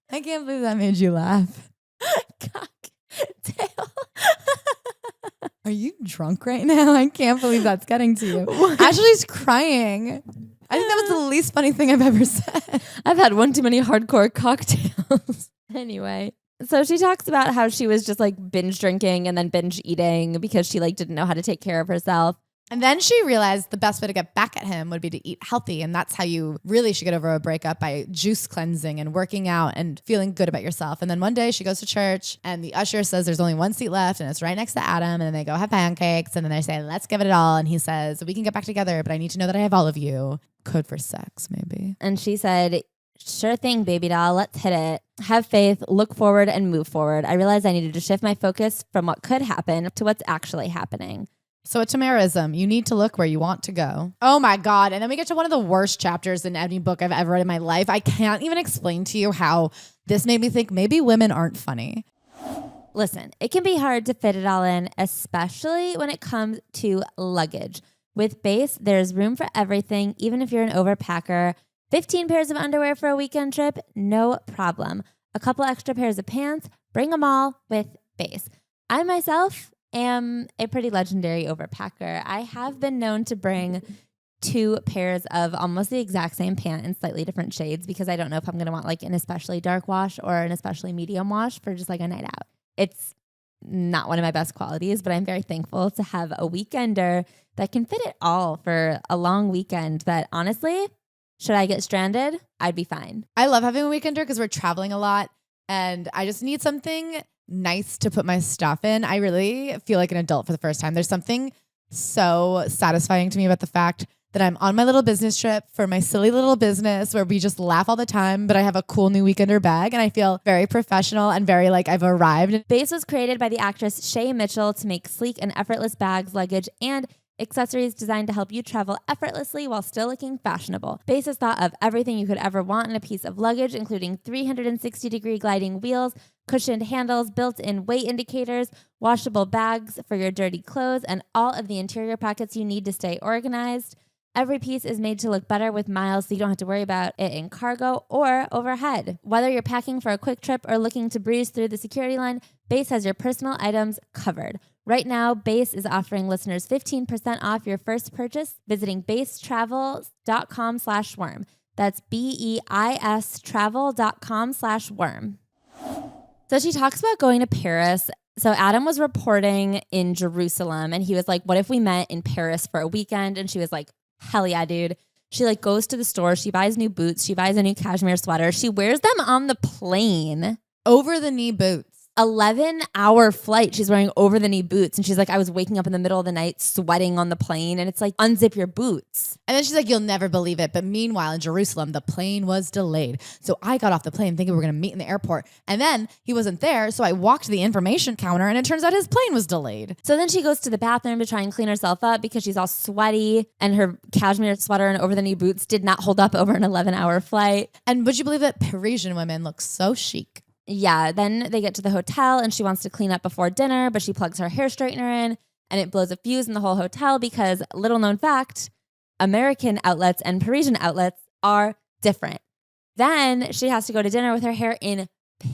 I can't believe that made you laugh. Cocktail. Are you drunk right now? I can't believe that's getting to you. Ashley's crying. I think that was the least funny thing I've ever said. I've had one too many hardcore cocktails. Anyway. So she talks about how she was just like binge drinking and then binge eating because she like didn't know how to take care of herself. And then she realized the best way to get back at him would be to eat healthy. And that's how you really should get over a breakup, by juice cleansing and working out and feeling good about yourself. And then one day she goes to church and the usher says there's only one seat left and it's right next to Adam. And then they go have pancakes and then they say, let's give it all. And he says, we can get back together, but I need to know that I have all of you. Code for sex, maybe. And she said, sure thing, baby doll. Let's hit it. Have faith, look forward, and move forward. I realized I needed to shift my focus from what could happen to what's actually happening. So a Tamarism, you need to look where you want to go. Oh my God. And then we get to one of the worst chapters in any book I've ever read in my life. I can't even explain to you how this made me think maybe women aren't funny. Listen, it can be hard to fit it all in, especially when it comes to luggage. With Béis, there's room for everything, even if you're an overpacker. 15 pairs of underwear for a weekend trip? No problem. A couple extra pairs of pants? Bring them all with Béis. I myself am a pretty legendary overpacker. I have been known to bring 2 pairs of almost the exact same pant in slightly different shades because I don't know if I'm going to want like an especially dark wash or an especially medium wash for just like a night out. It's not one of my best qualities, but I'm very thankful to have a weekender that can fit it all for a long weekend that honestly, should I get stranded, I'd be fine. I love having a weekender because we're traveling a lot and I just need something nice to put my stuff in. I really feel like an adult for the first time. There's something so satisfying to me about the fact that I'm on my little business trip for my silly little business where we just laugh all the time, but I have a cool new weekender bag and I feel very professional and very like I've arrived. Béis was created by the actress Shay Mitchell to make sleek and effortless bags, luggage, and accessories designed to help you travel effortlessly while still looking fashionable. Béis has thought of everything you could ever want in a piece of luggage, including 360-degree gliding wheels, cushioned handles, built-in weight indicators, washable bags for your dirty clothes, and all of the interior pockets you need to stay organized. Every piece is made to look better with miles, so you don't have to worry about it in cargo or overhead. Whether you're packing for a quick trip or looking to breeze through the security line, Béis has your personal items covered. Right now, Béis is offering listeners 15% off your first purchase visiting beistravel.com/worm. That's BEIS travel.com/worm. So she talks about going to Paris. So Adam was reporting in Jerusalem and he was like, what if we met in Paris for a weekend? And she was like, hell yeah, dude. She like goes to the store. She buys new boots. She buys a new cashmere sweater. She wears them on the plane. Over the knee boots. 11-hour flight. She's wearing over the knee boots. And she's like, I was waking up in the middle of the night sweating on the plane. And it's like, unzip your boots. And then she's like, you'll never believe it. But meanwhile, in Jerusalem, the plane was delayed. So I got off the plane thinking we were going to meet in the airport. And then he wasn't there. So I walked to the information counter and it turns out his plane was delayed. So then she goes to the bathroom to try and clean herself up because she's all sweaty and her cashmere sweater and over the knee boots did not hold up over an 11-hour flight. And would you believe that Parisian women look so chic? Yeah, then they get to the hotel and she wants to clean up before dinner, but she plugs her hair straightener in and it blows a fuse in the whole hotel because, little known fact, American outlets and Parisian outlets are different. Then she has to go to dinner with her hair in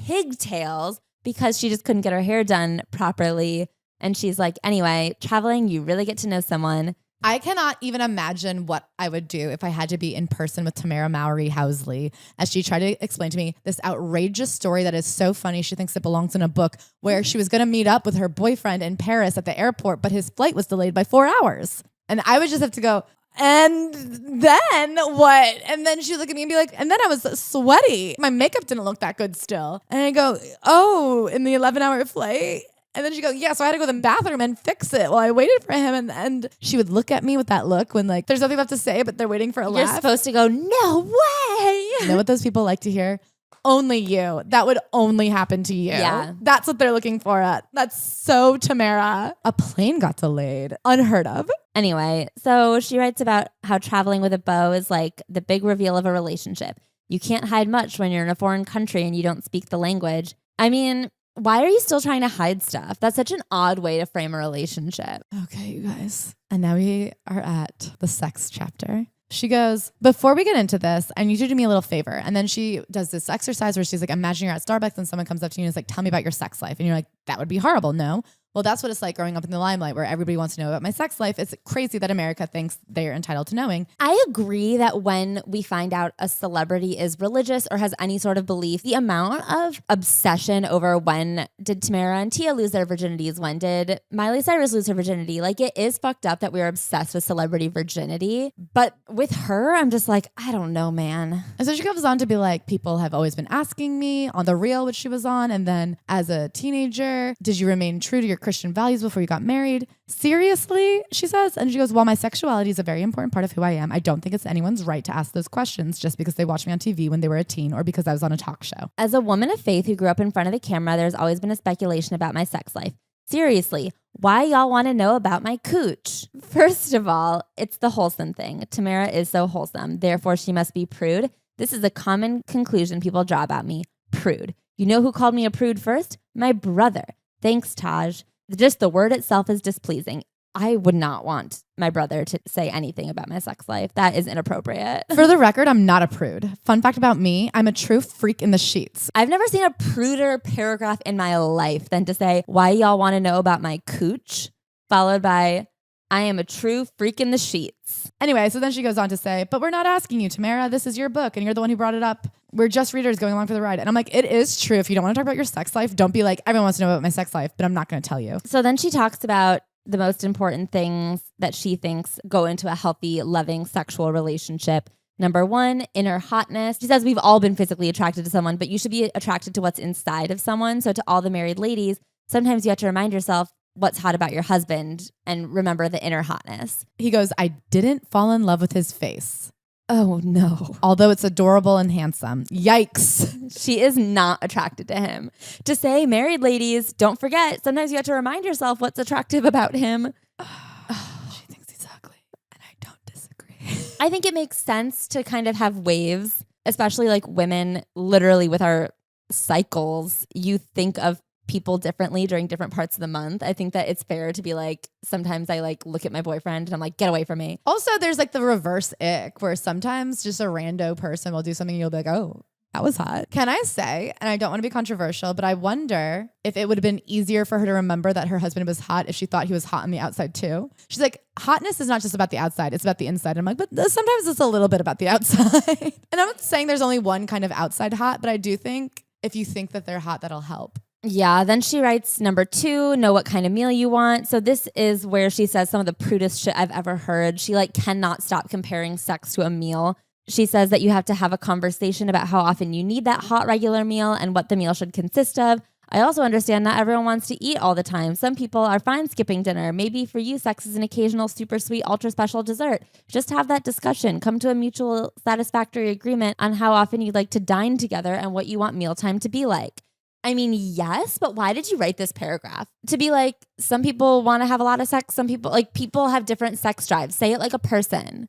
pigtails because she just couldn't get her hair done properly. And she's like, anyway, traveling, you really get to know someone. I cannot even imagine what I would do if I had to be in person with Tamara Mowry Housley as she tried to explain to me this outrageous story that is so funny. She thinks it belongs in a book where she was going to meet up with her boyfriend in Paris at the airport, but his flight was delayed by 4 hours. And I would just have to go, and then what? And then she'd look at me and be like, and then I was sweaty. My makeup didn't look that good still. And I go, oh, in the 11-hour flight? And then she'd go, yeah, so I had to go to the bathroom and fix it while I waited for him. And she would look at me with that look when like, there's nothing left to say, but they're waiting for a laugh. You're supposed to go, no way. You know what those people like to hear? Only you. That would only happen to you. Yeah. That's what they're looking for. That's so Tamara. A plane got delayed. Unheard of. Anyway, so she writes about how traveling with a beau is like the big reveal of a relationship. You can't hide much when you're in a foreign country and you don't speak the language. I mean, why are you still trying to hide stuff? That's such an odd way to frame a relationship. Okay, you guys. And now we are at the sex chapter. She goes, before we get into this, I need you to do me a little favor. And then she does this exercise where she's like, imagine you're at Starbucks and someone comes up to you and is like, tell me about your sex life. And you're like, that would be horrible. No. Well, that's what it's like growing up in the limelight where everybody wants to know about my sex life. It's crazy that America thinks they're entitled to knowing. I agree that when we find out a celebrity is religious or has any sort of belief, the amount of obsession over when did Tamara and Tia lose their virginities, when did Miley Cyrus lose her virginity, like it is fucked up that we're obsessed with celebrity virginity. But with her, I'm just like, I don't know, man. And so she goes on to be like, people have always been asking me on The Real, which she was on. And then as a teenager, did you remain true to your Christian values before you got married? Seriously, she says. And she goes, while my sexuality is a very important part of who I am, I don't think it's anyone's right to ask those questions just because they watched me on TV when they were a teen or because I was on a talk show. As a woman of faith who grew up in front of the camera, there's always been a speculation about my sex life. Seriously, why y'all want to know about my cooch? First of all, it's the wholesome thing. Tamara is so wholesome. Therefore, she must be prude. This is a common conclusion people draw about me. Prude. You know who called me a prude first? My brother. Thanks, Taj. Just the word itself is displeasing. I would not want my brother to say anything about my sex life. That is inappropriate. For the record, I'm not a prude. Fun fact about me, I'm a true freak in the sheets. I've never seen a pruder paragraph in my life than to say, why y'all want to know about my cooch? Followed by, I am a true freak in the sheets. Anyway, so then she goes on to say, but we're not asking you, Tamara. This is your book and you're the one who brought it up. We're just readers going along for the ride. And I'm like, it is true. If you don't want to talk about your sex life, don't be like, everyone wants to know about my sex life, but I'm not going to tell you. So then she talks about the most important things that she thinks go into a healthy, loving sexual relationship. Number one, inner hotness. She says we've all been physically attracted to someone, but you should be attracted to what's inside of someone. So to all the married ladies, sometimes you have to remind yourself what's hot about your husband and remember the inner hotness. He goes, I didn't fall in love with his face. Oh no. Although it's adorable and handsome. Yikes. She is not attracted to him. To say, married ladies, don't forget, sometimes you have to remind yourself what's attractive about him. She thinks he's ugly, and I don't disagree. I think it makes sense to kind of have waves, especially like women, literally with our cycles, you think of people differently during different parts of the month. I think that it's fair to be like, sometimes I like look at my boyfriend and I'm like, get away from me. Also, there's like the reverse ick where sometimes just a rando person will do something and you'll be like, oh, that was hot. Can I say, and I don't want to be controversial, but I wonder if it would have been easier for her to remember that her husband was hot if she thought he was hot on the outside too. She's like, hotness is not just about the outside, it's about the inside. I'm like, but sometimes it's a little bit about the outside. And I'm not saying there's only one kind of outside hot, but I do think if you think that they're hot, that'll help. Yeah, then she writes number 2, know what kind of meal you want. So this is where she says some of the prudest shit I've ever heard. She like cannot stop comparing sex to a meal. She says that you have to have a conversation about how often you need that hot regular meal and what the meal should consist of. I also understand not everyone wants to eat all the time. Some people are fine skipping dinner. Maybe for you, sex is an occasional super sweet, ultra special dessert. Just have that discussion. Come to a mutual satisfactory agreement on how often you'd like to dine together and what you want mealtime to be like. I mean, yes, but why did you write this paragraph? To be like, some people want to have a lot of sex. Some people, like, people have different sex drives. Say it like a person.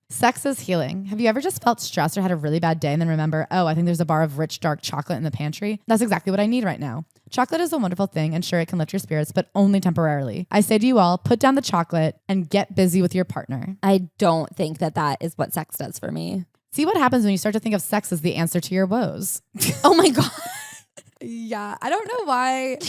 Sex is healing. Have you ever just felt stressed or had a really bad day and then remember, oh, I think there's a bar of rich, dark chocolate in the pantry? That's exactly what I need right now. Chocolate is a wonderful thing, and sure, it can lift your spirits, but only temporarily. I say to you all, put down the chocolate and get busy with your partner. I don't think that is what sex does for me. See what happens when you start to think of sex as the answer to your woes. Oh my God. Yeah, I don't know why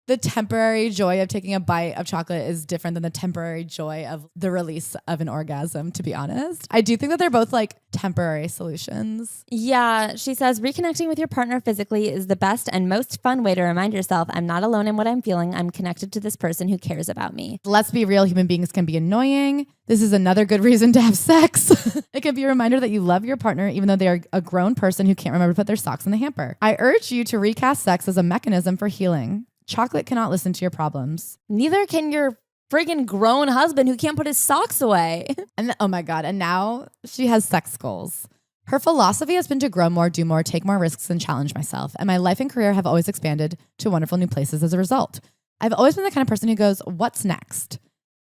the temporary joy of taking a bite of chocolate is different than the temporary joy of the release of an orgasm, to be honest. I do think that they're both like temporary solutions. Yeah, she says, reconnecting with your partner physically is the best and most fun way to remind yourself, I'm not alone in what I'm feeling. I'm connected to this person who cares about me. Let's be real, human beings can be annoying. This is another good reason to have sex. It can be a reminder that you love your partner even though they are a grown person who can't remember to put their socks in the hamper. I urge you to recast sex as a mechanism for healing. Chocolate cannot listen to your problems. Neither can your friggin' grown husband who can't put his socks away. And oh my God, and now she has sex goals. Her philosophy has been to grow more, do more, take more risks, and challenge myself. And my life and career have always expanded to wonderful new places as a result. I've always been the kind of person who goes, what's next?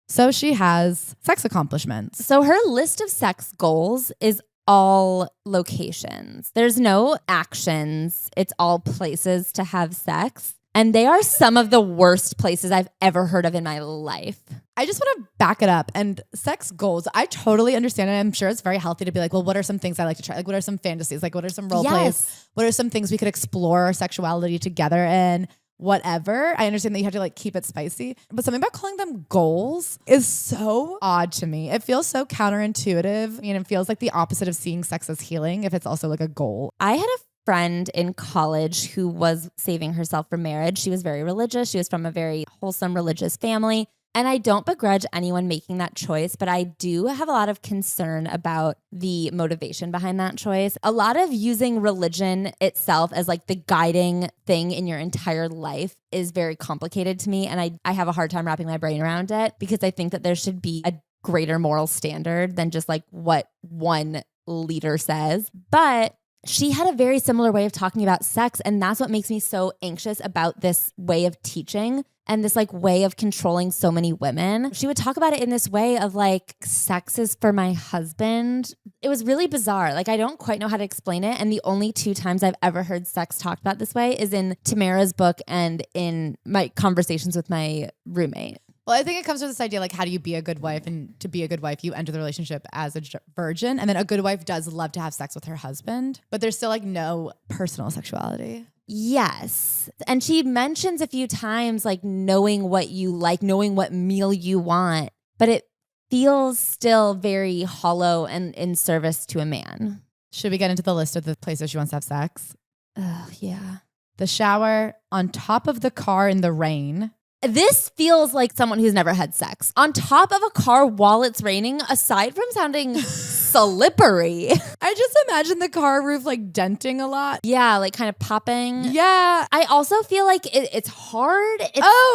So she has sex accomplishments. So her list of sex goals is all locations. There's no actions. It's all places to have sex. And they are some of the worst places I've ever heard of in my life. I just want to back it up. And sex goals, I totally understand it. I'm sure it's very healthy to be like, well, what are some things I like to try? Like, what are some fantasies? Like, what are some role plays? What are some things we could explore our sexuality together in? Whatever. I understand that you have to like keep it spicy, but something about calling them goals is so odd to me. It feels so counterintuitive. I mean, it feels like the opposite of seeing sex as healing if it's also like a goal. I had a friend in college who was saving herself for marriage. She was very religious. She was from a very wholesome religious family. And I don't begrudge anyone making that choice, but I do have a lot of concern about the motivation behind that choice. A lot of using religion itself as like the guiding thing in your entire life is very complicated to me. And I have a hard time wrapping my brain around it because I think that there should be a greater moral standard than just like what one leader says. But she had a very similar way of talking about sex. And that's what makes me so anxious about this way of teaching and this like way of controlling so many women. She would talk about it in this way of like, sex is for my husband. It was really bizarre. Like, I don't quite know how to explain it. And the only two times I've ever heard sex talked about this way is in Tamara's book and in my conversations with my roommate. Well, I think it comes with this idea, like, how do you be a good wife? And to be a good wife, you enter the relationship as a virgin. And then a good wife does love to have sex with her husband, but there's still like no personal sexuality. Yes. And she mentions a few times like knowing what you like, knowing what meal you want, but it feels still very hollow and in service to a man. Should we get into the list of the places she wants to have sex? Oh, yeah. The shower, on top of the car in the rain. This feels like someone who's never had sex. On top of a car while it's raining, aside from sounding slippery. I just imagine the car roof like denting a lot. Yeah, like kind of popping. Yeah. I also feel like it's hard.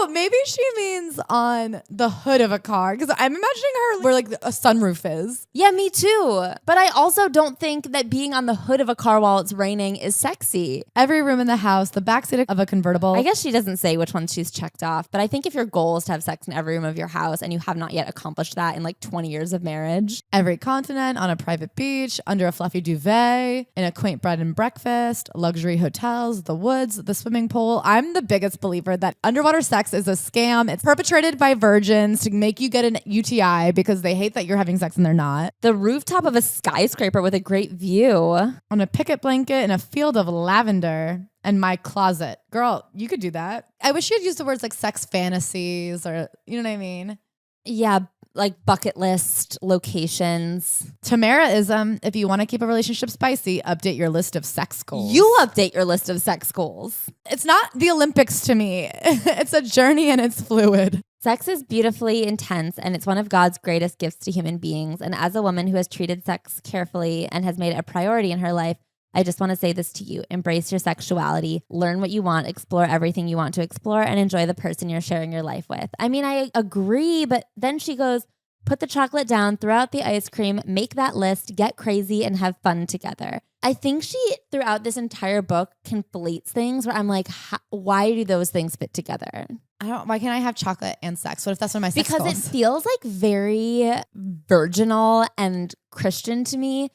Maybe she means on the hood of a car. Because I'm imagining her where like a sunroof is. Yeah, me too. But I also don't think that being on the hood of a car while it's raining is sexy. Every room in the house, the backseat of a convertible. I guess she doesn't say which ones she's checked off. But I think if your goal is to have sex in every room of your house and you have not yet accomplished that in like 20 years of marriage. Every continent, on a private beach, under a fluffy duvet, in a quaint bed and breakfast, luxury hotels, the woods, the swimming pool. I'm the biggest believer that underwater sex is a scam. It's perpetrated by virgins to make you get an UTI because they hate that you're having sex and they're not. The rooftop of a skyscraper with a great view. On a picket blanket in a field of lavender. And my closet. Girl, you could do that. I wish you had used the words like sex fantasies or, you know what I mean? Yeah, like bucket list locations. Tamaraism, if you want to keep a relationship spicy, update your list of sex goals. You update your list of sex goals. It's not the Olympics to me. It's a journey and it's fluid. Sex is beautifully intense and it's one of God's greatest gifts to human beings. And as a woman who has treated sex carefully and has made it a priority in her life, I just want to say this to you. Embrace your sexuality, learn what you want, explore everything you want to explore, and enjoy the person you're sharing your life with. I mean, I agree, but then she goes, put the chocolate down, throw out the ice cream, make that list, get crazy, and have fun together. I think she, throughout this entire book, conflates things where I'm like, why do those things fit together? Why can't I have chocolate and sex? What if that's one of my sex Because goals? it feels like very virginal and Christian to me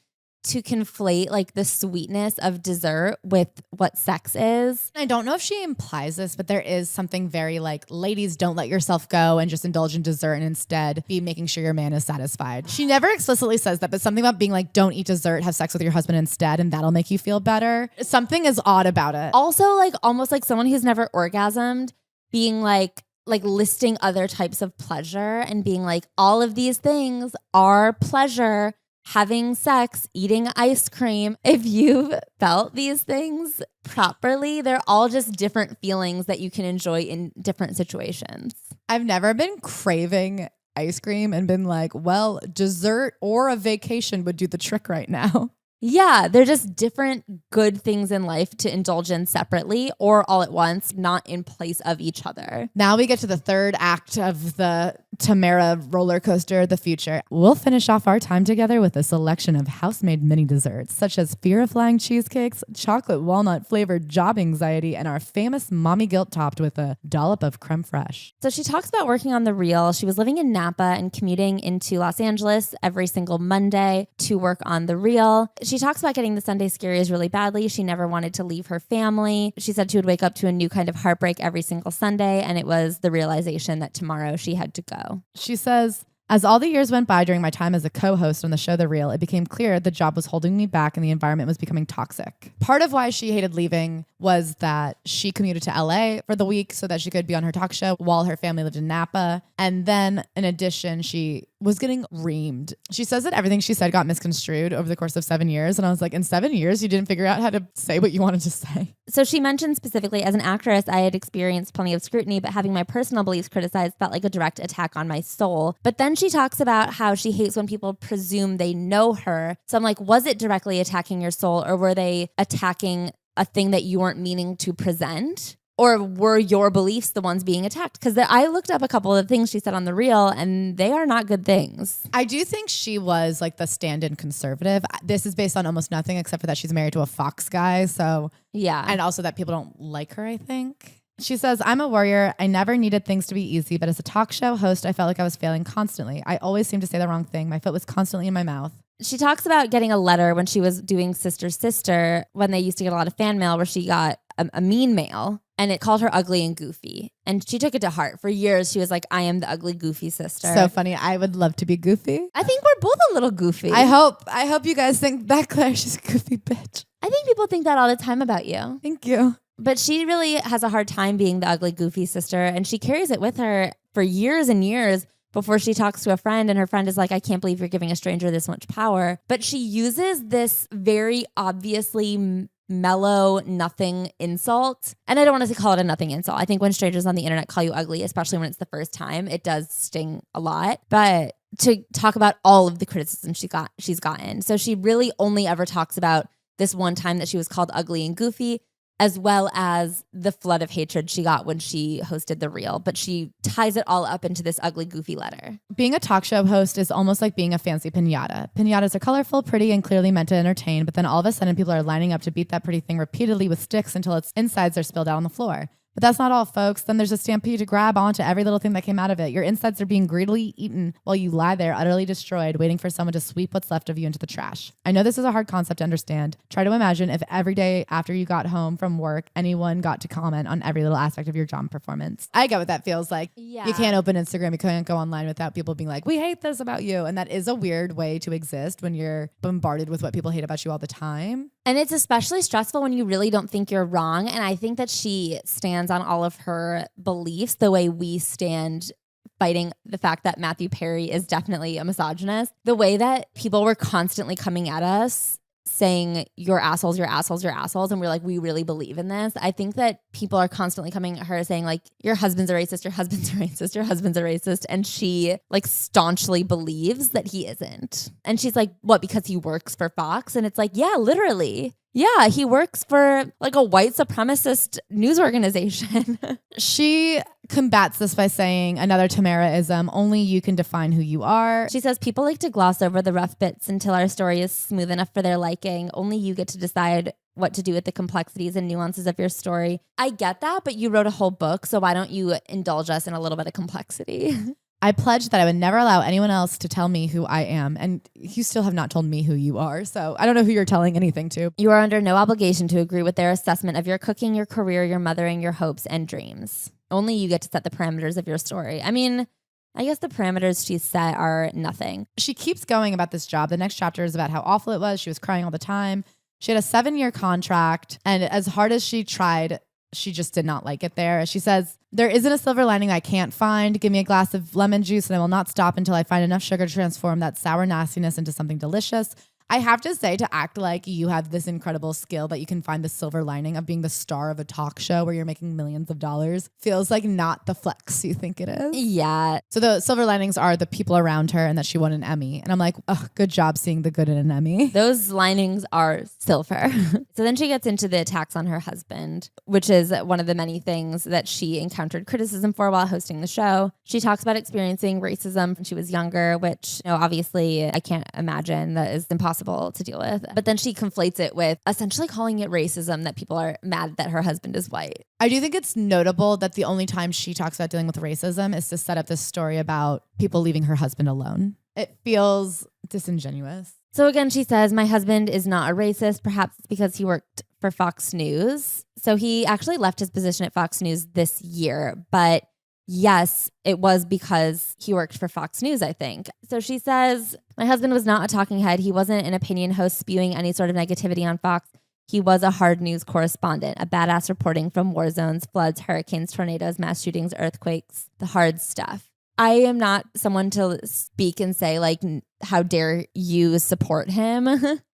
to conflate like the sweetness of dessert with what sex is. I don't know if she implies this, but there is something very like, ladies, don't let yourself go and just indulge in dessert and instead be making sure your man is satisfied. She never explicitly says that, but something about being like, don't eat dessert, have sex with your husband instead, and that'll make you feel better. Something is odd about it. Also, like almost like someone who's never orgasmed being like listing other types of pleasure and being like, all of these things are pleasure. Having sex, eating ice cream. If you've felt these things properly, they're all just different feelings that you can enjoy in different situations. I've never been craving ice cream and been like, well, dessert or a vacation would do the trick right now. Yeah, they're just different good things in life to indulge in separately or all at once, not in place of each other. Now we get to the third act of the Tamara roller coaster, the future. We'll finish off our time together with a selection of house-made mini desserts, such as fear of flying cheesecakes, chocolate walnut flavored job anxiety, and our famous mommy guilt topped with a dollop of creme fraiche. So she talks about working on The Real. She was living in Napa and commuting into Los Angeles every single Monday to work on The Real. She talks about getting the Sunday scaries really badly. She never wanted to leave her family. She said she would wake up to a new kind of heartbreak every single Sunday, and it was the realization that tomorrow she had to go. She says, as all the years went by during my time as a co-host on the show The Real, it became clear the job was holding me back and the environment was becoming toxic. Part of why she hated leaving was that she commuted to LA for the week so that she could be on her talk show while her family lived in Napa. And then in addition, she was getting reamed. She says that everything she said got misconstrued over the course of 7 years. And I was like, in 7 years, you didn't figure out how to say what you wanted to say. So she mentioned specifically, as an actress, I had experienced plenty of scrutiny, but having my personal beliefs criticized felt like a direct attack on my soul. But then she talks about how she hates when people presume they know her. So I'm like, was it directly attacking your soul, or were they attacking a thing that you weren't meaning to present? Or were your beliefs the ones being attacked? Because I looked up a couple of things she said on The Real, and they are not good things. I do think she was like the stand-in conservative. This is based on almost nothing except for that she's married to a Fox guy. So yeah. And also that people don't like her, I think. She says, I'm a warrior. I never needed things to be easy, but as a talk show host, I felt like I was failing constantly. I always seemed to say the wrong thing. My foot was constantly in my mouth. She talks about getting a letter when she was doing Sister Sister, when they used to get a lot of fan mail where she got a mean mail, and it called her ugly and goofy. And she took it to heart. For years, she was like, I am the ugly, goofy sister. So funny. I would love to be goofy. I think we're both a little goofy. I hope you guys think that Claire, she's a goofy bitch. I think people think that all the time about you. Thank you. But she really has a hard time being the ugly, goofy sister. And she carries it with her for years and years before she talks to a friend. And her friend is like, I can't believe you're giving a stranger this much power. But she uses this very obviously mellow nothing insult. And I don't want to call it a nothing insult. I think when strangers on the internet call you ugly, especially when it's the first time, it does sting a lot. But to talk about all of the criticism she's gotten. So she really only ever talks about this one time that she was called ugly and goofy, as well as the flood of hatred she got when she hosted The Real. But she ties it all up into this ugly, goofy letter. Being a talk show host is almost like being a fancy piñata. Piñatas are colorful, pretty, and clearly meant to entertain, but then all of a sudden people are lining up to beat that pretty thing repeatedly with sticks until its insides are spilled out on the floor. But that's not all, folks. Then there's a stampede to grab onto every little thing that came out of it. Your insides are being greedily eaten while you lie there utterly destroyed, waiting for someone to sweep what's left of you into the trash. I know this is a hard concept to understand. Try to imagine if every day after you got home from work, anyone got to comment on every little aspect of your job performance. I get what that feels like. Yeah. You can't open Instagram. You can't go online without people being like, we hate this about you. And that is a weird way to exist when you're bombarded with what people hate about you all the time. And it's especially stressful when you really don't think you're wrong. And I think that she stands on all of her beliefs the way we stand fighting the fact that Matthew Perry is definitely a misogynist. The way that people were constantly coming at us saying, you're assholes, you're assholes, you're assholes. And we're like, we really believe in this. I think that people are constantly coming at her saying like, your husband's a racist, your husband's a racist, your husband's a racist. And she like staunchly believes that he isn't. And she's like, what, because he works for Fox? And it's like, yeah, literally. Yeah, he works for like a white supremacist news organization. She combats this by saying another Tamaraism, only you can define who you are. She says people like to gloss over the rough bits until our story is smooth enough for their liking. Only you get to decide what to do with the complexities and nuances of your story. I get that, but you wrote a whole book, so why don't you indulge us in a little bit of complexity? I pledged that I would never allow anyone else to tell me who I am. And you still have not told me who you are. So I don't know who you're telling anything to. You are under no obligation to agree with their assessment of your cooking, your career, your mothering, your hopes and dreams. Only you get to set the parameters of your story. I mean, I guess the parameters she set are nothing. She keeps going about this job. The next chapter is about how awful it was. She was crying all the time. She had a 7-year contract. And as hard as she tried, she just did not like it there. She says, there isn't a silver lining I can't find. Give me a glass of lemon juice and I will not stop until I find enough sugar to transform that sour nastiness into something delicious. I have to say, to act like you have this incredible skill that you can find the silver lining of being the star of a talk show where you're making millions of dollars feels like not the flex you think it is. Yeah. So the silver linings are the people around her and that she won an Emmy. And I'm like, oh, good job seeing the good in an Emmy. Those linings are silver. So then she gets into the attacks on her husband, which is one of the many things that she encountered criticism for while hosting the show. She talks about experiencing racism when she was younger, which, obviously I can't imagine, that is impossible to deal with. But then she conflates it with essentially calling it racism that people are mad that her husband is white. I do think it's notable that the only time she talks about dealing with racism is to set up this story about people leaving her husband alone. It feels disingenuous. So again, she says, my husband is not a racist. Perhaps it's because he worked for Fox News. So he actually left his position at Fox News this year, but yes, it was because he worked for Fox News, I think. So she says, my husband was not a talking head. He wasn't an opinion host spewing any sort of negativity on Fox. He was a hard news correspondent, a badass reporting from war zones, floods, hurricanes, tornadoes, mass shootings, earthquakes, the hard stuff. I am not someone to speak and say, like, how dare you support him?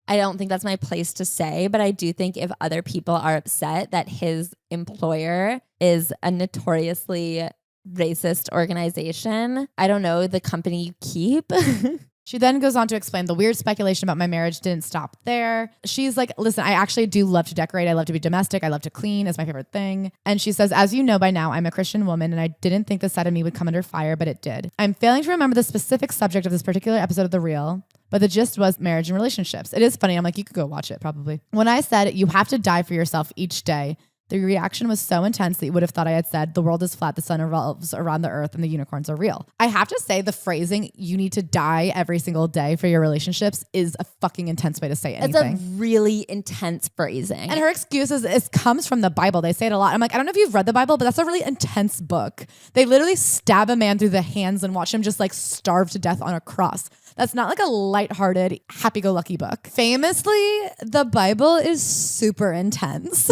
I don't think that's my place to say, but I do think if other people are upset that his employer is a notoriously racist organization, I don't know, the company you keep. She then goes on to explain the weird speculation about my marriage didn't stop there. She's like, listen, I actually do love to decorate. I love to be domestic. I love to clean. It's my favorite thing. And she says, as you know by now, I'm a Christian woman and I didn't think this side of me would come under fire, but it did. I'm failing to remember the specific subject of this particular episode of The Real, but the gist was marriage and relationships. It is funny. I'm like, you could go watch it probably. When I said you have to die for yourself each day, the reaction was so intense that you would have thought I had said, the world is flat, the sun revolves around the earth, and the unicorns are real. I have to say the phrasing, you need to die every single day for your relationships, is a fucking intense way to say anything. It's a really intense phrasing. And her excuse is it comes from the Bible. They say it a lot. I'm like, I don't know if you've read the Bible, but that's a really intense book. They literally stab a man through the hands and watch him just like starve to death on a cross. That's not like a lighthearted, happy-go-lucky book. Famously, the Bible is super intense.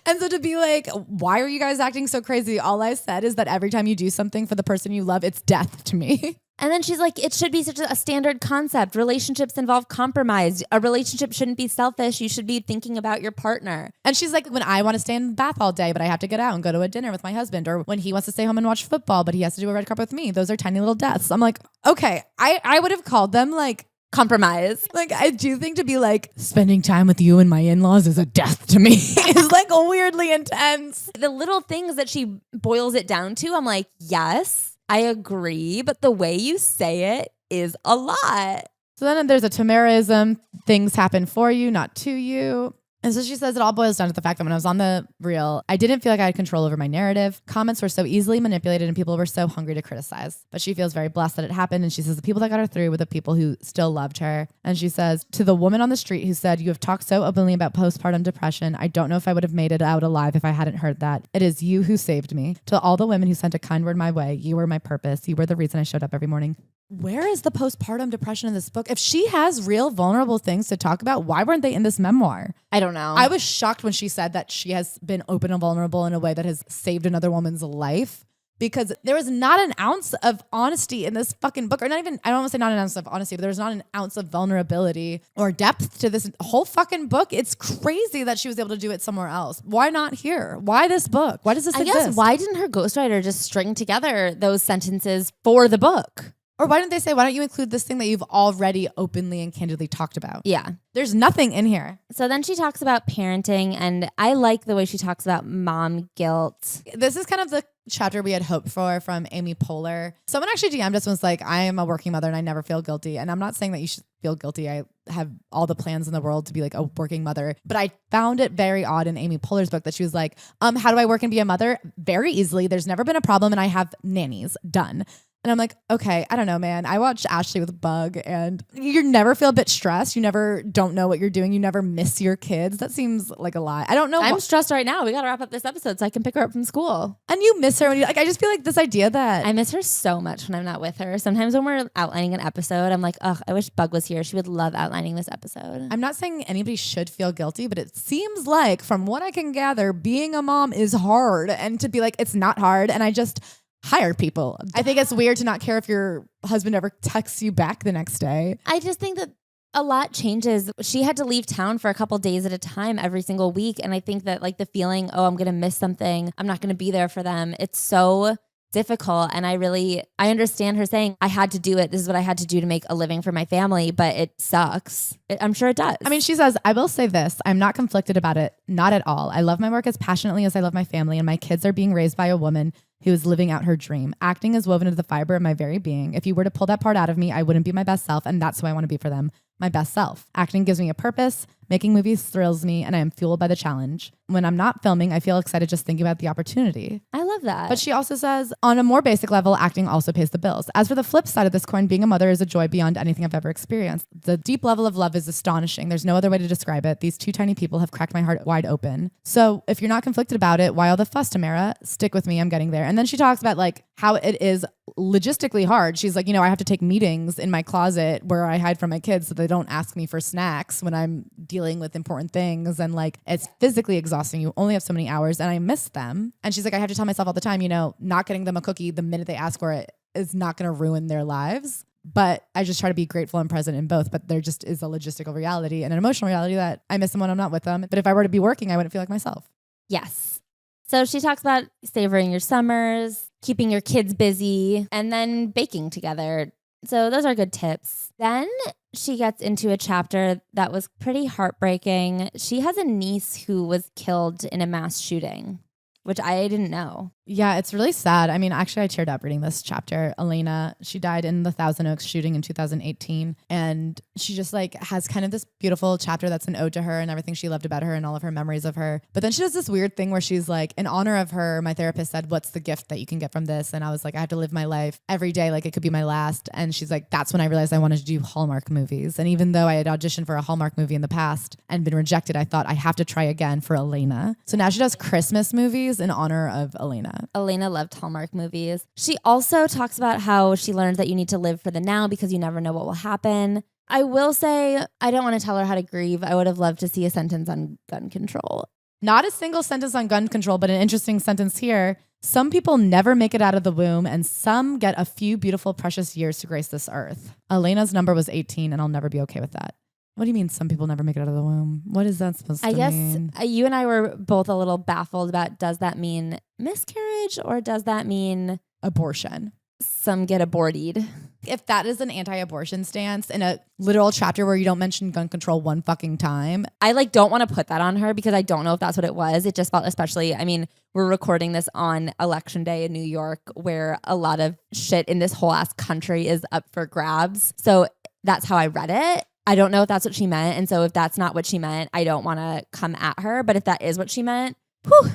And so to be like, why are you guys acting so crazy? All I said is that every time you do something for the person you love, it's death to me. And then she's like, it should be such a standard concept. Relationships involve compromise. A relationship shouldn't be selfish. You should be thinking about your partner. And she's like, when I want to stay in the bath all day, but I have to get out and go to a dinner with my husband, or when he wants to stay home and watch football, but he has to do a red carpet with me. Those are tiny little deaths. I'm like, okay, I would have called them like compromise. Like, I do think to be like, spending time with you and my in-laws is a death to me. It's like weirdly intense. The little things that she boils it down to, I'm like, yes, I agree, but the way you say it is a lot. So then there's a Tamaraism, things happen for you, not to you. And so she says it all boils down to the fact that when I was on The Real, I didn't feel like I had control over my narrative. Comments were so easily manipulated and people were so hungry to criticize. But she feels very blessed that it happened. And she says the people that got her through were the people who still loved her. And she says, to the woman on the street who said, you have talked so openly about postpartum depression. I don't know if I would have made it out alive if I hadn't heard that. It is you who saved me. To all the women who sent a kind word my way, you were my purpose. You were the reason I showed up every morning. Where is the postpartum depression in this book? If she has real vulnerable things to talk about, why weren't they in this memoir? I don't know. I was shocked when she said that she has been open and vulnerable in a way that has saved another woman's life, because there was not an ounce of honesty in this fucking book, or not even, I don't want to say not an ounce of honesty, but there's not an ounce of vulnerability or depth to this whole fucking book. It's crazy that she was able to do it somewhere else. Why not here? Why this book? Why does this exist? I guess, why didn't her ghostwriter just string together those sentences for the book? Or why didn't they say, why don't you include this thing that you've already openly and candidly talked about? Yeah. There's nothing in here. So then she talks about parenting, and I like the way she talks about mom guilt. This is kind of the chapter we had hoped for from Amy Poehler. Someone actually DM'd us and was like, I am a working mother and I never feel guilty. And I'm not saying that you should feel guilty. I have all the plans in the world to be like a working mother. But I found it very odd in Amy Poehler's book that she was like, how do I work and be a mother? Very easily. There's never been a problem and I have nannies. Done. And I'm like, okay, I don't know, man. I watched Ashley with Bug and you never feel a bit stressed. You never don't know what you're doing. You never miss your kids. That seems like a lie. I don't know. I'm stressed right now. We got to wrap up this episode so I can pick her up from school. And you miss her when you like. I just feel like this idea that I miss her so much when I'm not with her. Sometimes when we're outlining an episode, I'm like, ugh, I wish Bug was here. She would love outlining this episode. I'm not saying anybody should feel guilty, but it seems like from what I can gather, being a mom is hard, and to be like, it's not hard. And I just hire people. I think it's weird to not care if your husband ever texts you back the next day. I just think that a lot changes. She had to leave town for a couple days at a time every single week. And I think that like the feeling, oh, I'm going to miss something. I'm not going to be there for them. It's so difficult. And I understand her saying, I had to do it. This is what I had to do to make a living for my family, but it sucks. I'm sure it does. I mean, she says, I will say this. I'm not conflicted about it. Not at all. I love my work as passionately as I love my family, and my kids are being raised by a woman who is living out her dream. Acting is woven into the fiber of my very being. If you were to pull that part out of me, I wouldn't be my best self, and that's who I want to be for them, my best self. Acting gives me a purpose. Making movies thrills me, and I am fueled by the challenge. When I'm not filming, I feel excited just thinking about the opportunity. I love that. But she also says, on a more basic level, acting also pays the bills. As for the flip side of this coin, being a mother is a joy beyond anything I've ever experienced. The deep level of love is astonishing. There's no other way to describe it. These two tiny people have cracked my heart wide open. So if you're not conflicted about it, why all the fuss, Tamara? Stick with me. I'm getting there. And then she talks about like how it is logistically hard. She's like, I have to take meetings in my closet where I hide from my kids so they don't ask me for snacks when I'm dealing with important things. And like, it's physically exhausting. You only have so many hours and I miss them. And she's like, I have to tell myself all the time, not getting them a cookie the minute they ask for it is not going to ruin their lives. But I just try to be grateful and present in both. But there just is a logistical reality and an emotional reality that I miss them when I'm not with them. But if I were to be working, I wouldn't feel like myself. Yes. So she talks about savoring your summers, keeping your kids busy, and then baking together. So those are good tips. Then she gets into a chapter that was pretty heartbreaking. She has a niece who was killed in a mass shooting, which I didn't know. Yeah, it's really sad. I mean, actually, I teared up reading this chapter. Elena, she died in the Thousand Oaks shooting in 2018. And she just like has kind of this beautiful chapter that's an ode to her and everything she loved about her and all of her memories of her. But then she does this weird thing where she's like, in honor of her, my therapist said, what's the gift that you can get from this? And I was like, I have to live my life every day like it could be my last. And she's like, that's when I realized I wanted to do Hallmark movies. And even though I had auditioned for a Hallmark movie in the past and been rejected, I thought I have to try again for Elena. So now she does Christmas movies in honor of Elena. Elena loved Hallmark movies. She also talks about how she learned that you need to live for the now because you never know what will happen. I will say, I don't want to tell her how to grieve. I would have loved to see a sentence on gun control. Not a single sentence on gun control, but an interesting sentence here. Some people never make it out of the womb, and some get a few beautiful, precious years to grace this earth. Elena's number was 18, and I'll never be okay with that. What do you mean some people never make it out of the womb? What is that supposed to mean? I guess you and I were both a little baffled about, does that mean miscarriage or does that mean abortion? Some get aborted. If that is an anti-abortion stance in a literal chapter where you don't mention gun control one fucking time, I don't want to put that on her because I don't know if that's what it was. It just felt especially, we're recording this on election day in New York where a lot of shit in this whole ass country is up for grabs. So that's how I read it. I don't know if that's what she meant. And so if that's not what she meant, I don't want to come at her. But if that is what she meant, whew.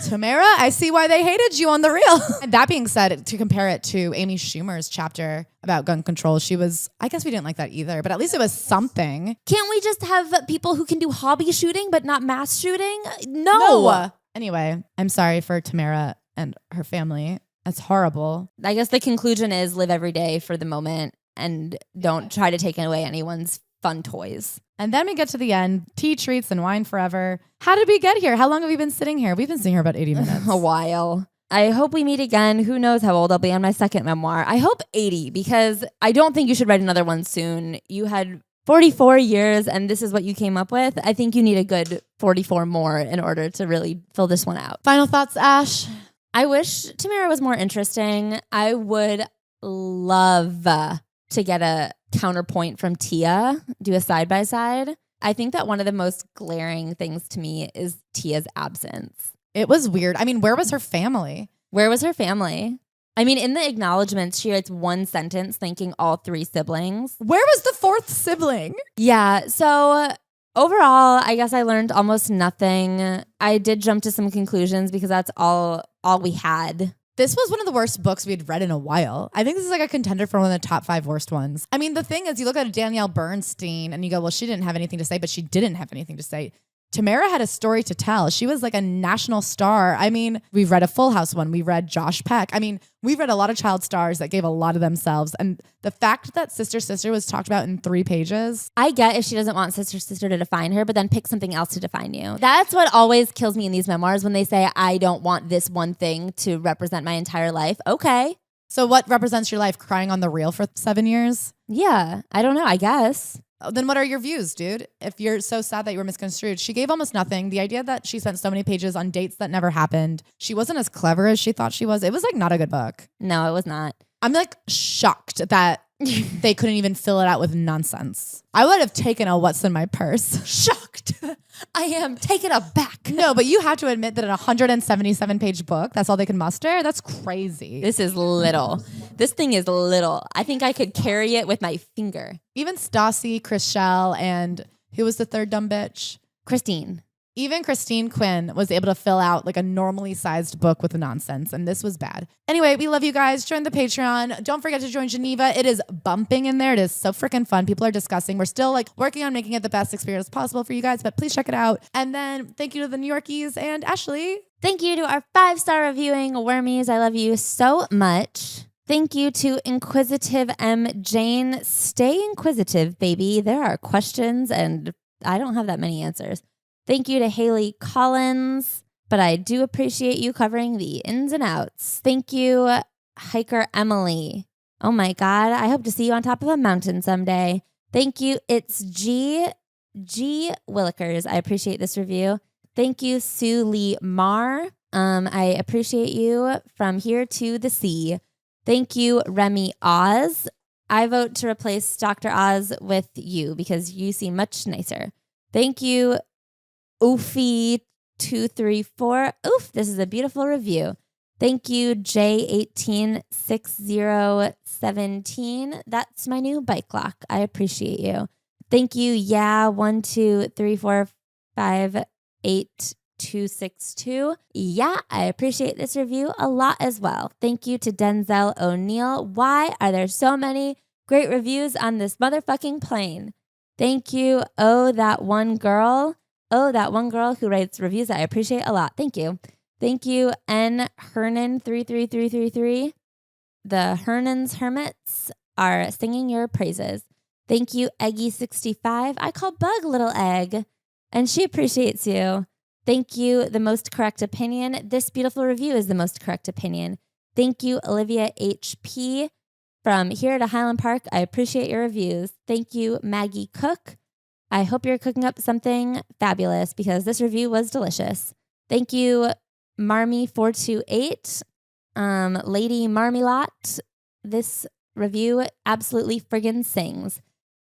Tamara, I see why they hated you on The Real. And that being said, to compare it to Amy Schumer's chapter about gun control, I guess we didn't like that either, but at least it was something. Can't we just have people who can do hobby shooting but not mass shooting? No. Anyway, I'm sorry for Tamara and her family. That's horrible. I guess the conclusion is live every day for the moment and don't try to take away anyone's fun toys. And then we get to the end, tea, treats, and wine forever. How did we get here? How long have we been sitting here? We've been sitting here about 80 minutes. A while. I hope we meet again. Who knows how old I'll be on my second memoir. I hope 80 because I don't think you should write another one soon. You had 44 years and this is what you came up with. I think you need a good 44 more in order to really fill this one out. Final thoughts, Ash? I wish Tamara was more interesting. I would love to get a counterpoint from Tia, do a side-by-side. I think that one of the most glaring things to me is Tia's absence. It was weird. I mean, where was her family? Where was her family? I mean, in the acknowledgments, she writes one sentence thanking all 3 siblings. Where was the 4th sibling? Yeah, so overall, I guess I learned almost nothing. I did jump to some conclusions because that's all we had. This was one of the worst books we'd read in a while. I think this is like a contender for one of the top 5 worst ones. I mean, the thing is, you look at Danielle Bernstein and you go, well, she didn't have anything to say, but she didn't have anything to say. Tamara had a story to tell. She was like a national star. I mean, we've read a Full House one. We read Josh Peck. I mean, we've read a lot of child stars that gave a lot of themselves. And the fact that Sister Sister was talked about in 3 pages. I get if she doesn't want Sister Sister to define her, but then pick something else to define you. That's what always kills me in these memoirs when they say, I don't want this one thing to represent my entire life. Okay. So what represents your life? Crying on the reel for 7 years? Yeah. I don't know. I guess. Then what are your views, dude? If you're so sad that you were misconstrued, she gave almost nothing. The idea that she spent so many pages on dates that never happened. She wasn't as clever as she thought she was. It was like not a good book. No, it was not. I'm like shocked that they couldn't even fill it out with nonsense. I would have taken a what's in my purse. Shocked. I am taken aback. No, but you have to admit that in a 177 page book, that's all they could muster. That's crazy. This is little. This thing is little. I think I could carry it with my finger. Even Stassi, Chriselle, and who was the third dumb bitch? Christine. Even Christine Quinn was able to fill out like a normally sized book with nonsense, and this was bad. Anyway, we love you guys. Join the Patreon. Don't forget to join Geneva. It is bumping in there. It is so freaking fun. People are discussing. We're still like working on making it the best experience possible for you guys, but please check it out. And then thank you to the New Yorkies and Ashley. Thank you to our 5-star reviewing Wormies. I love you so much. Thank you to Inquisitive M. Jane. Stay inquisitive, baby. There are questions, and I don't have that many answers. Thank you to Haley Collins, but I do appreciate you covering the ins and outs. Thank you, Hiker Emily. Oh my God, I hope to see you on top of a mountain someday. Thank you, it's G. Willikers. I appreciate this review. Thank you, Sue Lee Marr. I appreciate you from here to the sea. Thank you, Remy Oz. I vote to replace Dr. Oz with you because you seem much nicer. Thank you, Oofy234. Oof, this is a beautiful review. Thank you, J186017. That's my new bike lock. I appreciate you. Thank you, Yeah123458262. Yeah, I appreciate this review a lot as well. Thank you to Denzel O'Neill. Why are there so many great reviews on this motherfucking plane? Thank you, that one girl who writes reviews that I appreciate a lot. Thank you. Thank you, N. Hernan 33333. The Hernan's Hermits are singing your praises. Thank you, Eggy65. I call Bug Little Egg, and she appreciates you. Thank you, The Most Correct Opinion. This beautiful review is the most correct opinion. Thank you, Olivia HP. From here to Highland Park, I appreciate your reviews. Thank you, Maggie Cook. I hope you're cooking up something fabulous because this review was delicious. Thank you, Marmy428, Lady Marmelot. This review absolutely friggin' sings.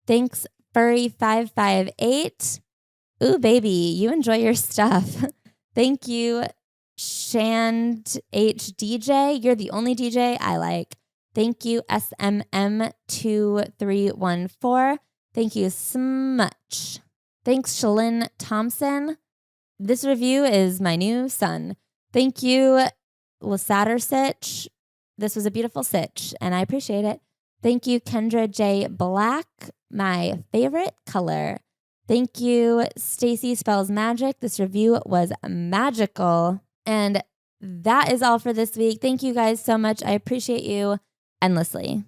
Thanks, Furry558. Ooh, baby, you enjoy your stuff. Thank you, Shand HDJ. You're the only DJ I like. Thank you, SMM2314. Thank you so much. Thanks, Shalyn Thompson. This review is my new son. Thank you, Lasatter Sitch. This was a beautiful sitch, and I appreciate it. Thank you, Kendra J. Black, my favorite color. Thank you, Stacy Spells Magic. This review was magical. And that is all for this week. Thank you guys so much. I appreciate you endlessly.